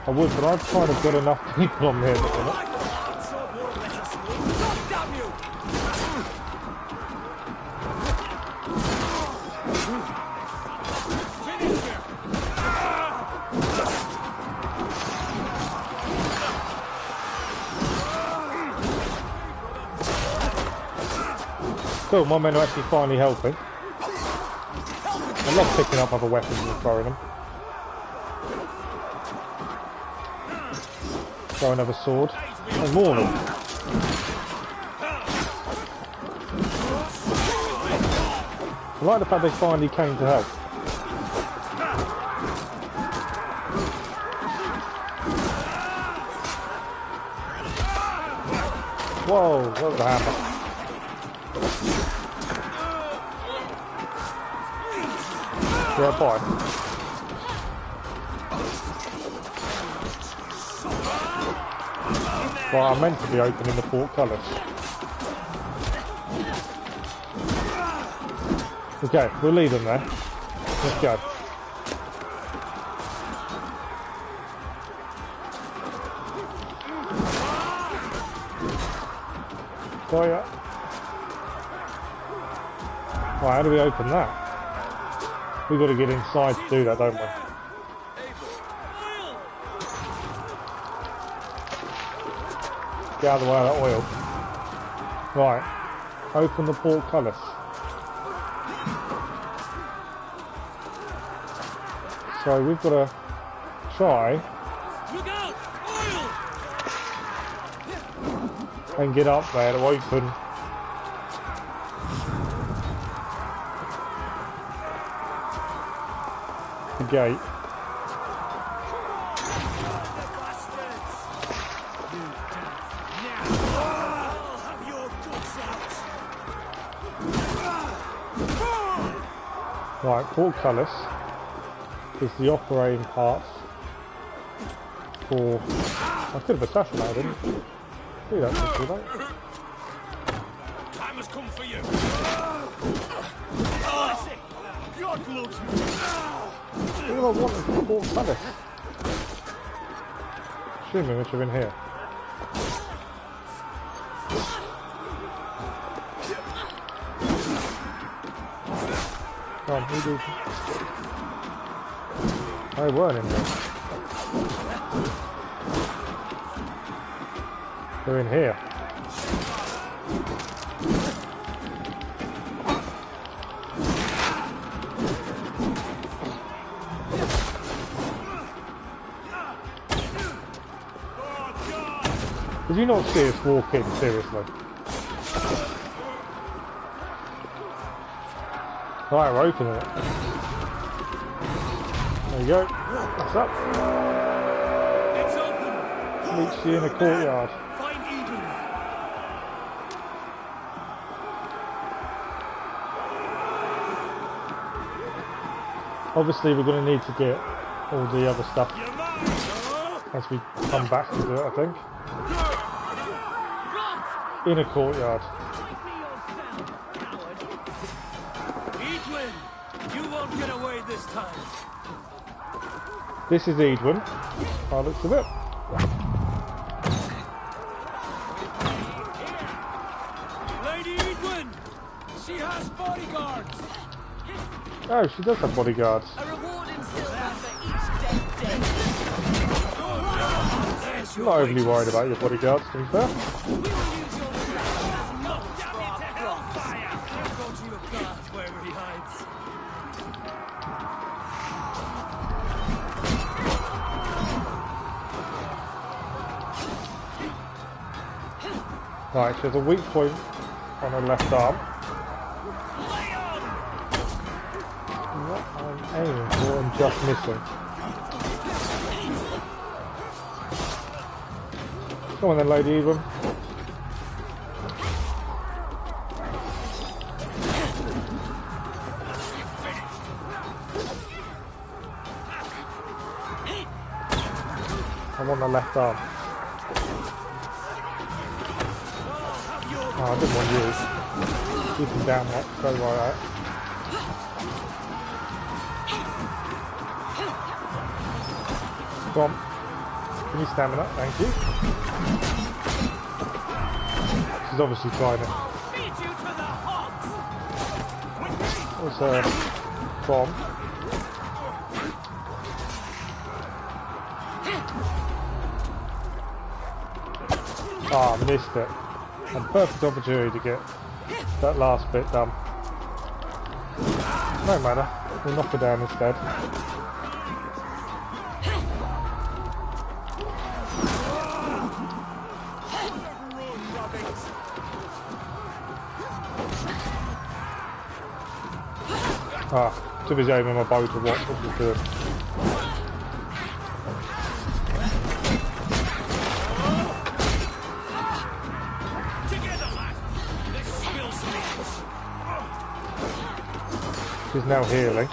I would, but I've kind of got enough people on me at the minute. God damn you! Finish him! Cool, my men are actually finally helping. I love picking up other weapons and throwing them. Throw another sword. And more of them. I like the fact they finally came to help. Whoa, that was a hammer. Yeah, bye. Well, I'm meant to be opening the portcullis. Okay, we'll leave them there. Let's go. Got ya. Right, how do we open that? We've got to get inside to do that, don't we? Get out of the way of that oil. Right, open the portcullis. So we've got to try and get up there to open the gate. Right, portcullis is the operating parts for... I could have assassinated him. Do that quickly, mate. Time has come for you. God loves me. What do I want is the portcullis? Assuming which are in here. Come on, who do? They weren't in there. They're in here. Did you not see us walk in, seriously? Right, we're opening it. There you go. What's up? It's open. Meets you in a courtyard. Find Eadwyn. Obviously, we're going to need to get all the other stuff You're mine. as we come back to do it, I think. In a courtyard. Eadwyn, you won't get away this time. This is Eadwyn, by the looks of it. Lady Eadwyn, she has bodyguards. Oh, she does have bodyguards. A reward in silver for each dead day. I'm not overly worried about your bodyguards, to be fair. We will use your strength as much for our cross. I'll go to your guard wherever he hides. Right, she has a weak point on her left arm. What I'm aiming for and just missing. Come on then, Lady Eadwyn. I'm on the left arm. Oh, I didn't want you. Keep him down, mate. Go right out. Come on. Give me stamina, thank you. She's obviously trying it. Feed you to the hogs. What's her bomb? Ah, I missed it. A perfect opportunity to get that last bit done. No matter, we'll knock her down instead. Ah, too busy aiming my bow to watch what she's doing. She's now healing.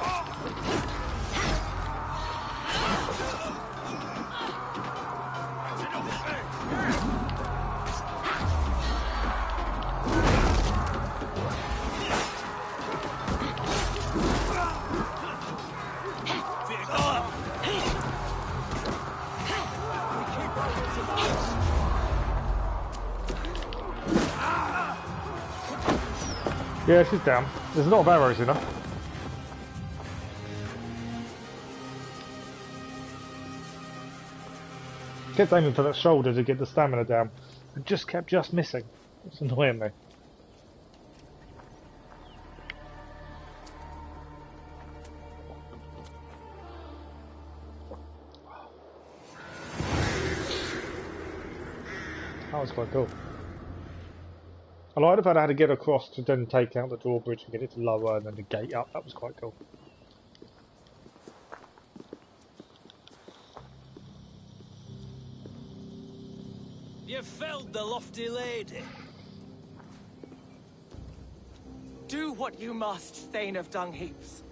Yeah, she's down. There's a lot of arrows in her. Kept aiming for that shoulder to get the stamina down, and just kept missing. It's annoying me. That was quite cool. I liked the fact I had to get across to then take out the drawbridge and get it to lower and then the gate up. That was quite cool. You felled the lofty lady. Do what you must, Thane of Dungheaps.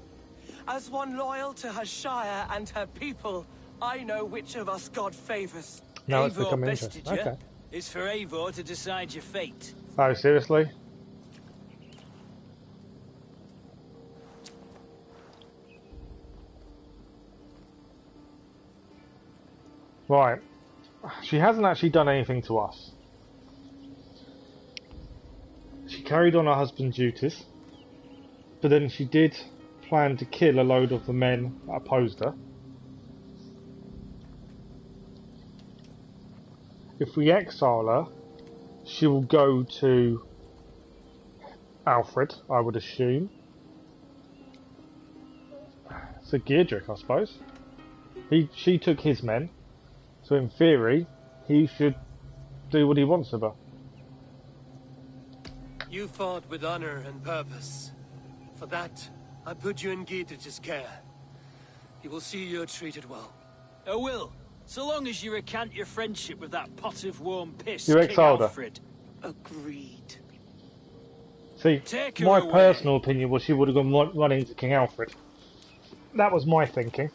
As one loyal to her shire and her people, I know which of us God favours. Now it's Eivor become bested interesting. you. Okay. It's for Eivor to decide your fate. Oh, seriously? Right. She hasn't actually done anything to us. She carried on her husband's duties, but then she did plan to kill a load of the men that opposed her. If we exile her, she will go to Alfred, I would assume. So Geodric, I suppose. She took his men, so in theory, he should do what he wants of her. You fought with honor and purpose. For that, I put you in Geodric's care. You will see you're treated well. I will, so long as you recant your friendship with that pot of warm piss, You King exiled her. Alfred. Agreed. See, Take her my away. personal opinion was she would have gone running to King Alfred. That was my thinking.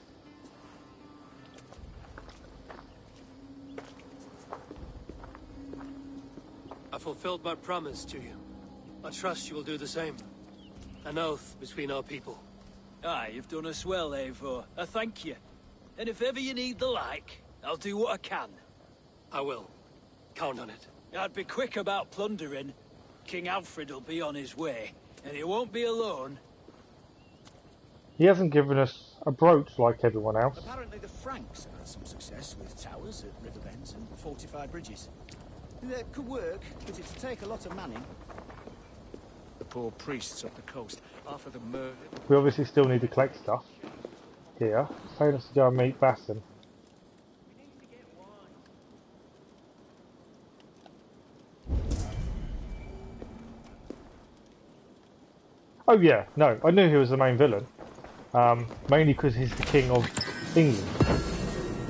I fulfilled my promise to you. I trust you will do the same. An oath between our people. Aye, you've done us well, Eivor. I thank you. And if ever you need the like, I'll do what I can. I will. Count on it. I'd be quick about plundering. King Alfred will be on his way, and he won't be alone. He hasn't given us a brooch like everyone else. Apparently the Franks have had some success with towers at river bends and fortified bridges. That could work, but it'd take a lot of manning. The poor priests up the coast, after the murder. We obviously still need to collect stuff here. It's telling us to go and meet Basim. Oh yeah, no, I knew he was the main villain. Mainly because he's the king of England.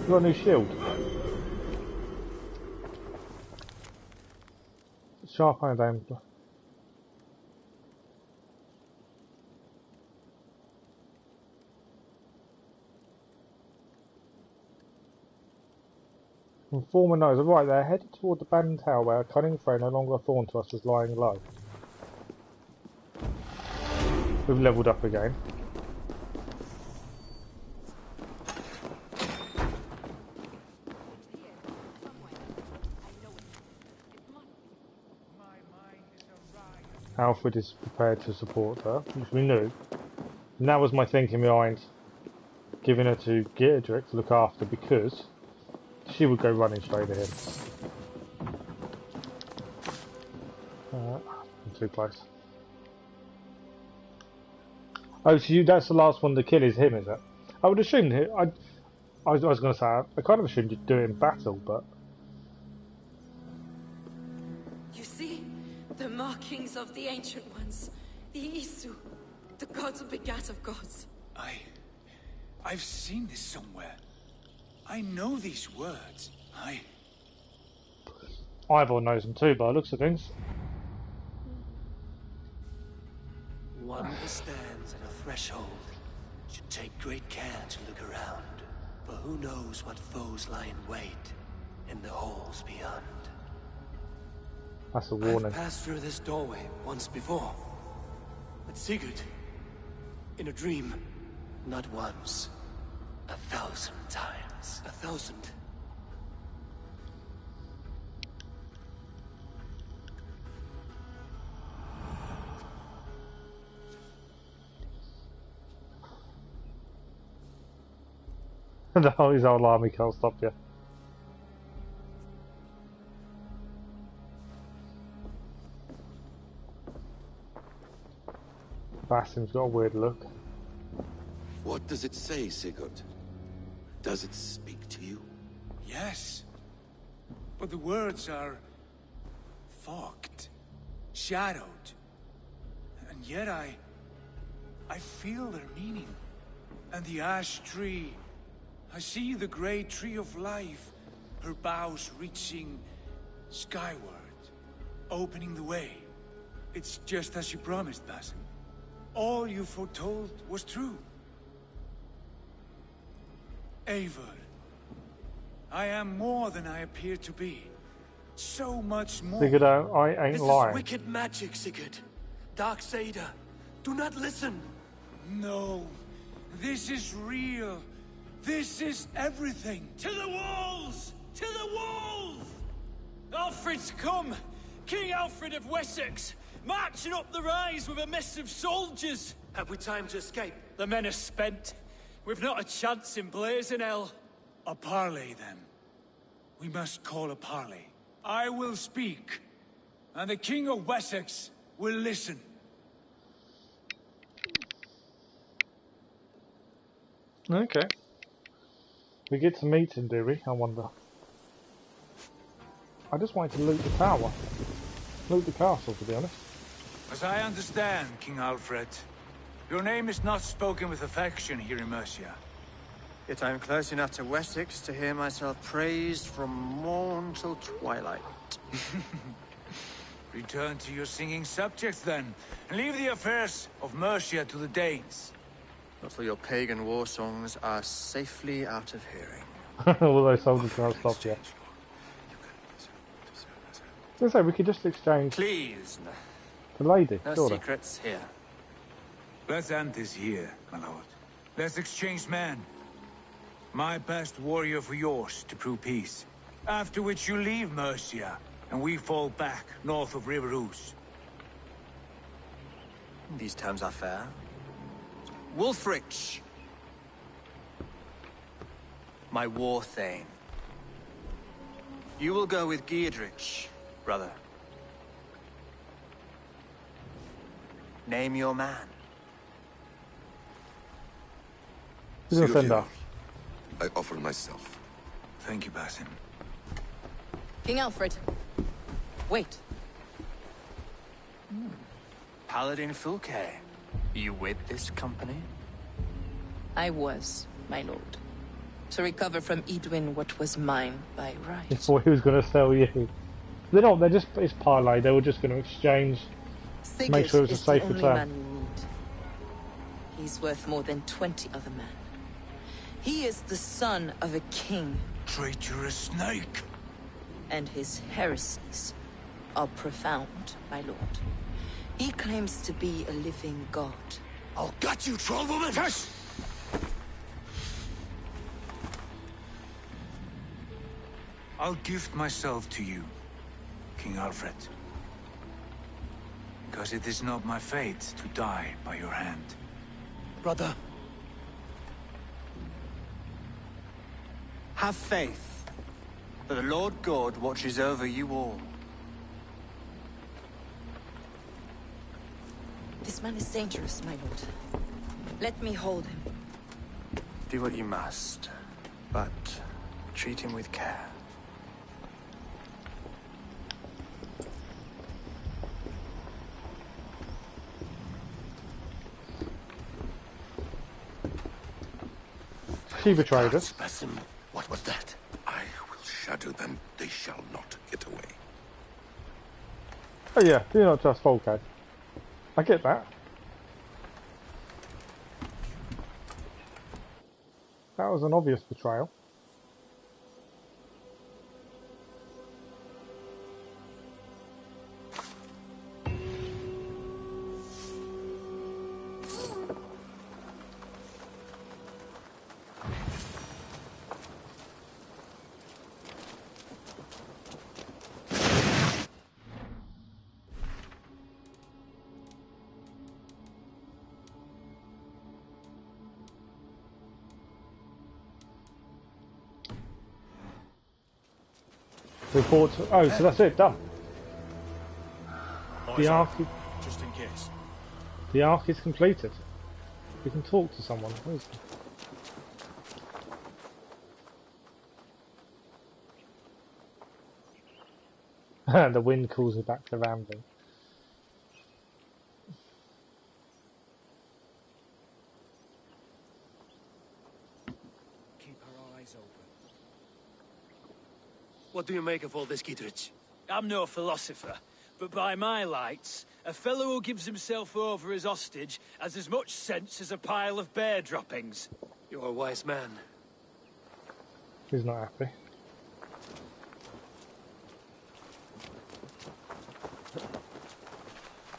You got a new shield. Sharp iron aim. Informer knows. Right, they're headed toward the abandoned tower where a cunning foe no longer a thorn to us is lying low. We've leveled up again. Alfred is prepared to support her, which we knew. And that was my thinking behind giving her to Geodric to look after, because she would go running straight at him. I'm too close. Oh, so that's the last one to kill is him, is it? I would assume I was going to say, I kind of assumed you'd do it in battle, but... You see? The markings of the Ancient Ones. The Isu. The gods begat of gods. I've seen this somewhere. I know these words. Ivor knows them too, by the looks of things. One who stands at a threshold should take great care to look around, for who knows what foes lie in wait in the halls beyond. That's a warning. I've passed through this doorway once before. But Sigurd, in a dream, not once, 1,000 times. 1,000. His old army can't stop you. Basim's got a weird look. What does it say, Sigurd? Does it speak to you? Yes. But the words are fogged, shadowed. And yet I feel their meaning. And the ash tree, I see the great tree of life, her boughs reaching skyward, opening the way. It's just as you promised, Basim. All you foretold was true. Eivor, I am more than I appear to be. So much more. Sigurd, I ain't This lying. is wicked magic, Sigurd. Darksader, do not listen. No, this is real. This is everything. To the walls! To the walls! Alfred's come! King Alfred of Wessex, marching up the rise with a mess of soldiers. Have we time to escape? The men are spent. We've not a chance in blazing hell. A parley, then. We must call a parley. I will speak, and the King of Wessex will listen. Okay. We get to meet him, do we? I wonder. I just wanted to loot the tower. Loot the castle, to be honest. As I understand, King Alfred, your name is not spoken with affection here in Mercia. Yet I am close enough to Wessex to hear myself praised from morn till twilight. Return to your singing subjects, then, and leave the affairs of Mercia to the Danes. But for your pagan war songs are safely out of hearing. All those soldiers can't stop you. I was going to say, we could just exchange Please, the lady, no sort of. secrets here. Let's end this here, my lord. Let's exchange men. My best warrior for yours to prove peace. After which you leave Mercia, and we fall back north of River Ouse. These terms are fair. Wulfrich, my war thane. You will go with Geodric, brother. Name your man. Who's going to send off? I offer myself. Thank you, Basim. King Alfred. Wait. Paladin Fulke. You with this company? I was, my lord. To recover from Eadwyn what was mine by right. He thought he was going to sell you. They're not, they're just, it's parlay, they were just going to exchange. Sigurd Make sure it was a is safe the only return. man we need. He's worth more than 20 other men. He is the son of a king, Traitorous snake! and his heresies are profound, my lord. He claims to be a living god. I'll gut you, troll woman! Hush! I'll gift myself to you, King Alfred. Because it is not my fate to die by your hand. Brother, Have faith that the Lord God watches over you all. This man is dangerous, my lord. Let me hold him. Do what you must, but treat him with care. She betrayed us. Basim, what was that? I will shadow them. They shall not get away. Oh yeah, do not trust Fulke. I get that. That was an obvious betrayal. Report to... Oh, so that's it, done. The arc is... Just in case. The arc is completed. We can talk to someone. Where's the wind calls me back to rambling. Keep our eyes open. What do you make of all this, Geodric? I'm no philosopher, but by my lights, a fellow who gives himself over as hostage has as much sense as a pile of bear droppings. You're a wise man. He's not happy.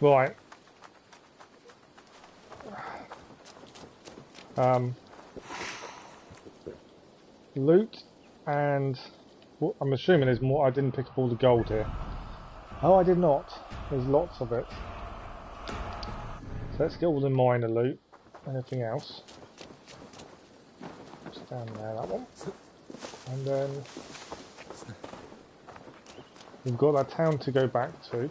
Right. Loot and... Well, I'm assuming there's more. I didn't pick up all the gold here. Oh, I did not. There's lots of it. So let's get all the miner loot. Anything else? It's down there, that one. And then... we've got that town to go back to.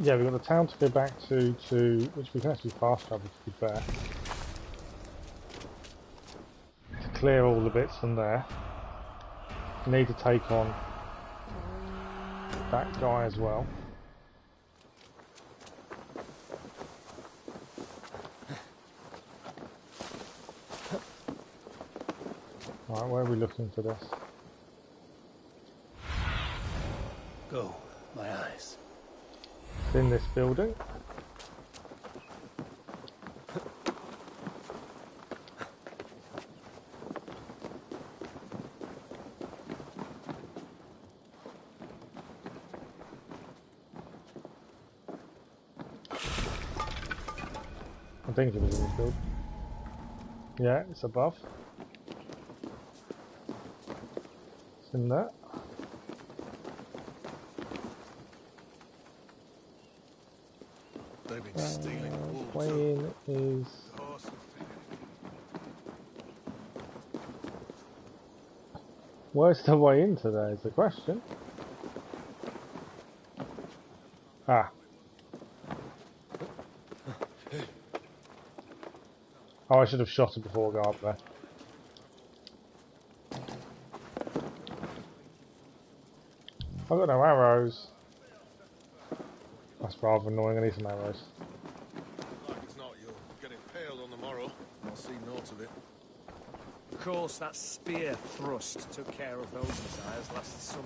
Yeah, we've got the town to go back to which we can actually fast travel to be fair. To clear all the bits from there. We need to take on that guy as well. Right, where are we looking for this? Go, my eyes. It's in this building. I think it was in this building. Yeah, it's above. It's in there. They've been stealing wool. Wayne is... Where's the way into there is the question. Ah. Oh, I should have shot it before I got up there. I've got no arrows. That's rather annoying, I need some arrows. Like it's not, you'll get impaled on the morrow. I'll see naught of it. Of course, that spear thrust took care of those desires last summer.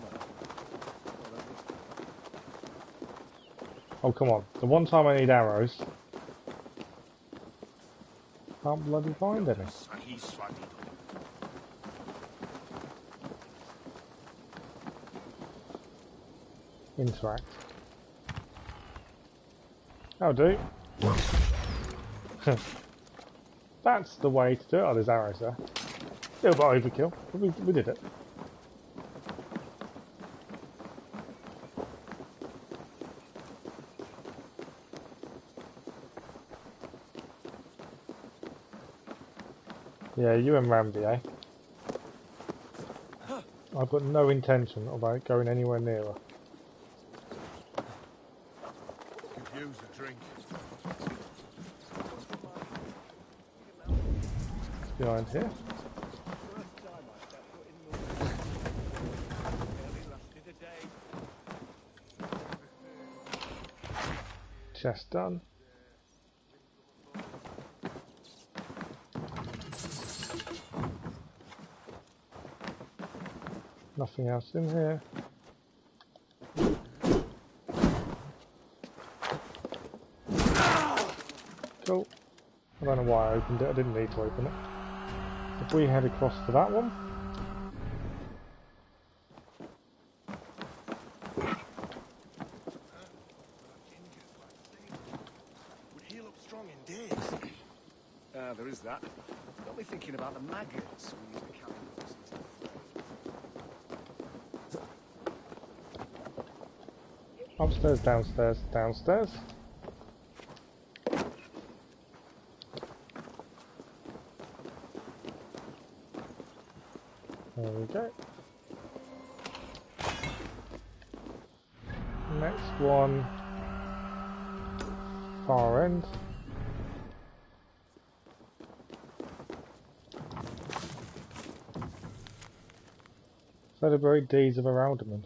Oh, come on. The one time I need arrows... can't bloody find any. Interact. That'll do. That's the way to do it. Oh, there's arrows there. A little bit overkill, but we did it. Yeah, you and Ramsey, eh? I've got no intention of going anywhere near her. Could use a drink. Behind here. Chest done. Nothing else in here. Cool. I don't know why I opened it, I didn't need to open it. If we head across to that one. there is that. Got me thinking about the maggots we use to carry horses. Upstairs, downstairs, downstairs. There we go. Next one, far end. Celebrate deeds of our alderman.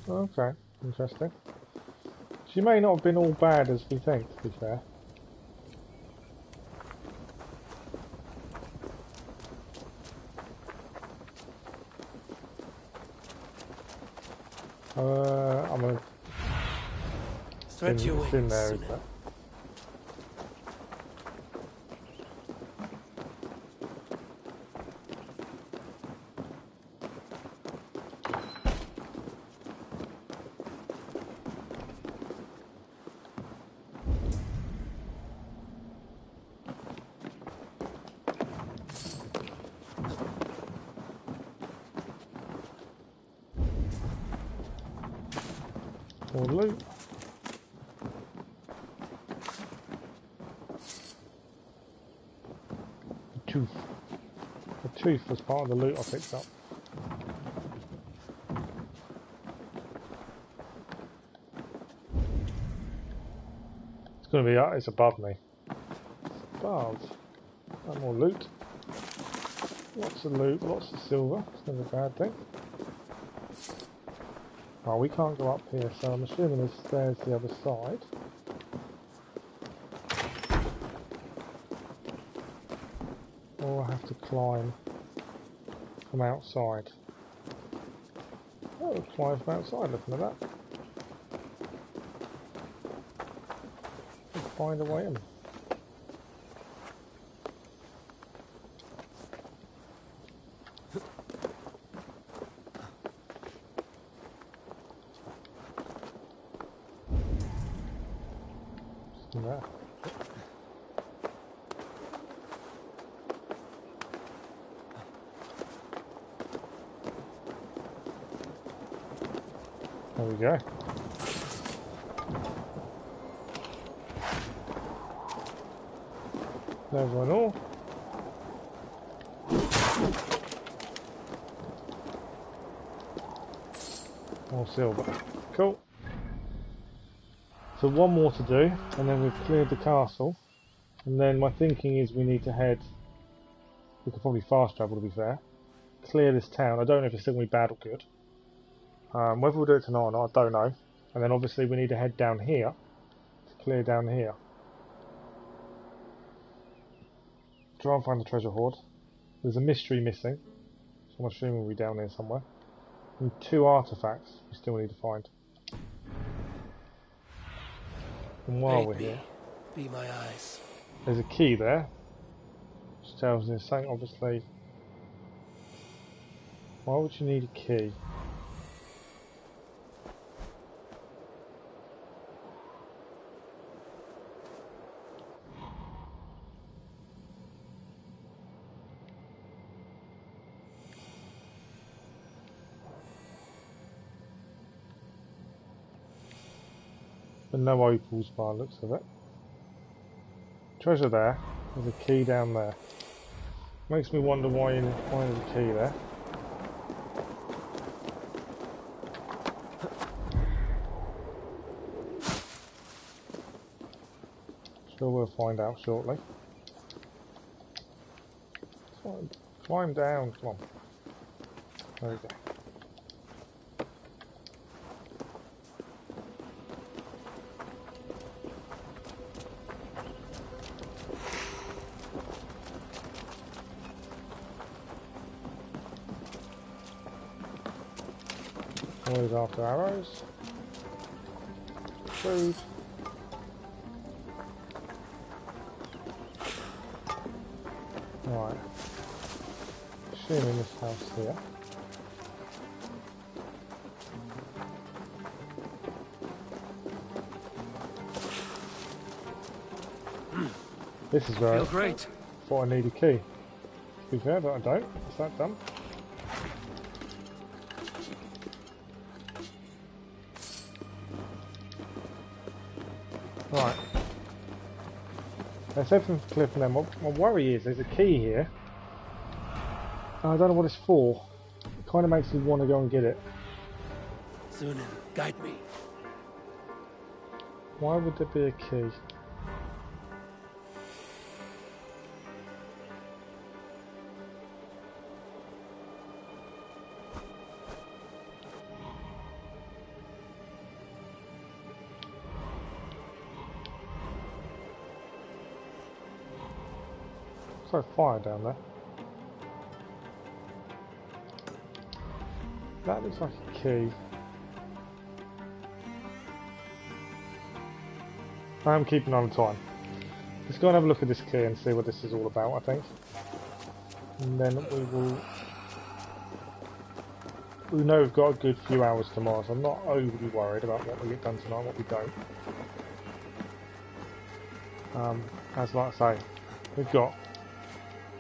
Okay, interesting. She may not have been all bad as we think, to be fair. I'm gonna... Stretch your it's in wings, there, is Suna. that? More loot. The tooth. The tooth was part of the loot I picked up. It's going to be it's above me. It's above. And more loot. Lots of loot, lots of silver. It's never a bad thing. Oh, we can't go up here, so I'm assuming there's stairs the other side. Or I have to climb from outside. Oh, we'll climb from outside, looking at that. Let's find a way in. There. There we go. There's one all. More silver. Cool. So one more to do, and then we've cleared the castle. And then my thinking is we need to head... We could probably fast travel, to be fair. Clear this town. I don't know if it's still going to be bad or good. Whether we'll do it tonight or not, I don't know. And then obviously we need to head down here to clear down here. Try and find the treasure hoard. There's a mystery missing, so I'm assuming we'll be down here somewhere. And 2 artifacts we still need to find. And while we're here, Be my eyes. there's a key there, which tells us something. Obviously, why would you need a key? But no opals by the looks of it. Treasure there. There's a key down there. Makes me wonder why there's a key there. Sure, we'll find out shortly. Climb down, come on. There we go. Always after arrows. Food. Right. Assuming this house here. This is where Feel great. I thought I need a key. To be fair, but I don't. Is that done? Right. Let's head from Cliff and then. My worry is there's a key here. I don't know what it's for. It kind of makes me want to go and get it. Sunan, guide me. Why would there be a key? So fire down there. That looks like a key. I am keeping on time. Let's go and have a look at this key and see what this is all about, I think. And then we know we've got a good few hours tomorrow, so I'm not overly worried about what we get done tonight and what we don't. As like I say, we've got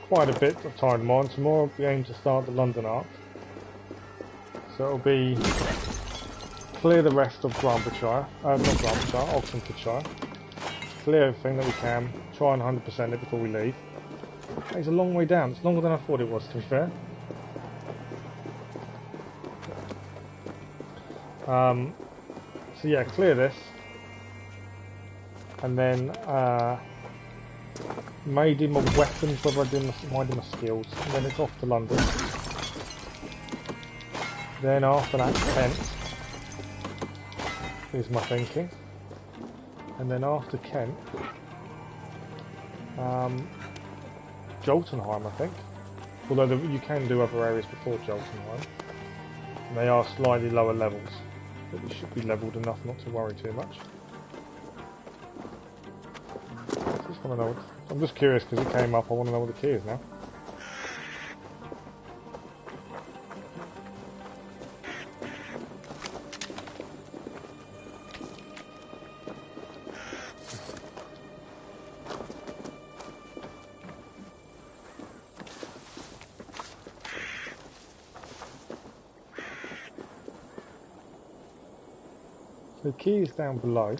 quite a bit of time tomorrow. Tomorrow we aim to start the London Arc. So it'll be clear the rest of Drawbridge, Oxenfordscire. Clear everything that we can, try and 100% it before we leave. It's a long way down, it's longer than I thought it was, to be fair. So yeah, clear this. And then made him my weapons, whether I did my skills, and then it's off to London. Then after that, Kent is my thinking. And then after Kent, Jotunheim, I think. Although you can do other areas before Jotunheim. And they are slightly lower levels. But we should be leveled enough not to worry too much. Just want to know. I'm just curious because it came up. I want to know what the key is now. The key is down below.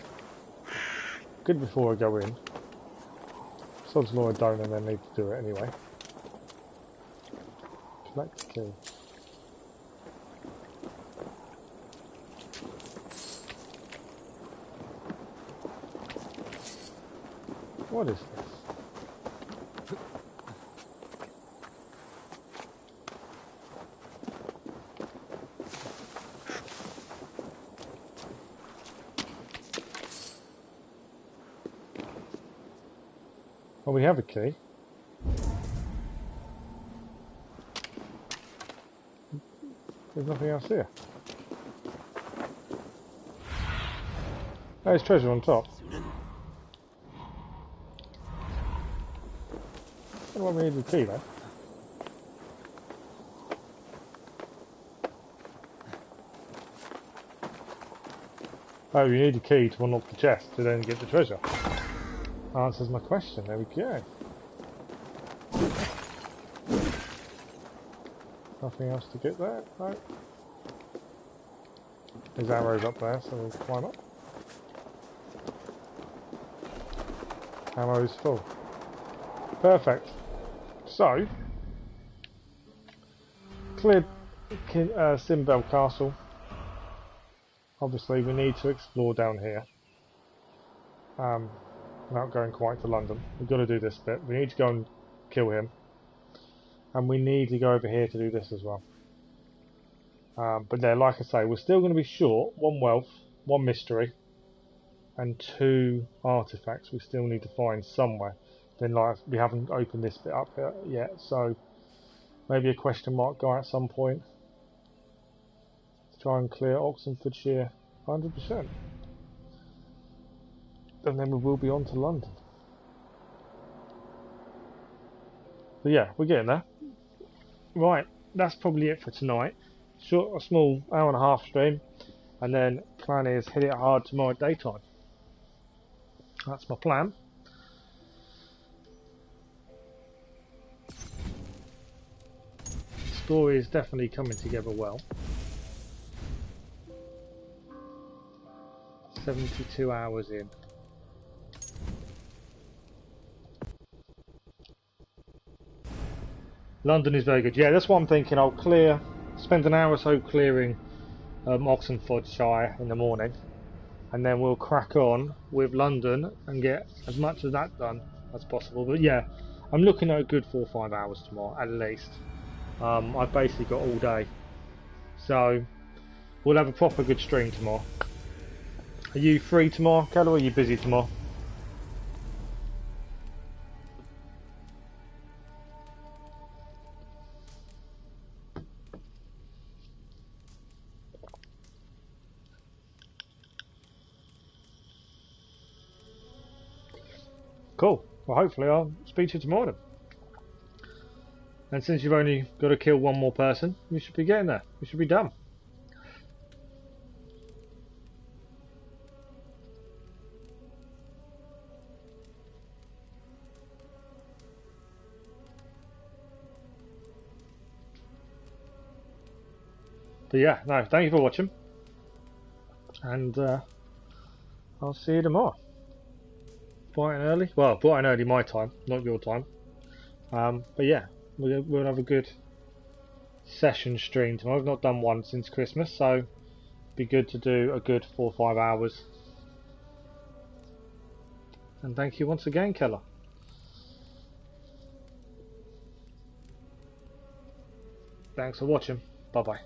Good before I go in. Sod's law I don't and then need to do it anyway. Collect the key. What is this? Well, we have a key. There's nothing else here. There's treasure on top. I don't know why we need the key though. Oh, you need a key to unlock the chest to then get the treasure. Answers my question, there we go. Nothing else to get there? No. There's arrows up there, so we'll climb up. Ammo's full. Perfect. So, cleared Cyne Belle Castle. Obviously we need to explore down here. Without going quite to London. We've got to do this bit. We need to go and kill him. And we need to go over here to do this as well. But yeah, like I say, we're still going to be short 1 wealth, 1 mystery, and 2 artifacts we still need to find somewhere. Then like we haven't opened this bit up yet, so maybe a question mark guy at some point. Let's try and clear Oxenfordscire 100%. And then we will be on to London. But yeah, we're getting there. Right, that's probably it for tonight. A small hour-and-a-half stream, and then plan is hit it hard tomorrow daytime. That's my plan. story is definitely coming together well. 72 hours in. London is very good. Yeah, that's what I'm thinking. I'll spend an hour or so clearing Oxenfordscire in the morning, and then we'll crack on with London and get as much of that done as possible. But yeah, I'm looking at a good 4 or 5 hours tomorrow at least. I've basically got all day, so we'll have a proper good stream tomorrow. Are you free tomorrow, Cal, or are you busy tomorrow? Cool. Well, hopefully I'll speak to you tomorrow then. And since you've only got to kill one more person, you should be getting there. You should be done. But yeah, no, thank you for watching. And I'll see you tomorrow. Bright and early. Well, bright and early my time, not your time. But yeah, we'll have a good session stream tomorrow. I've not done one since Christmas, so it'd be good to do a good 4 or 5 hours. And thank you once again, Keller. Thanks for watching. Bye bye.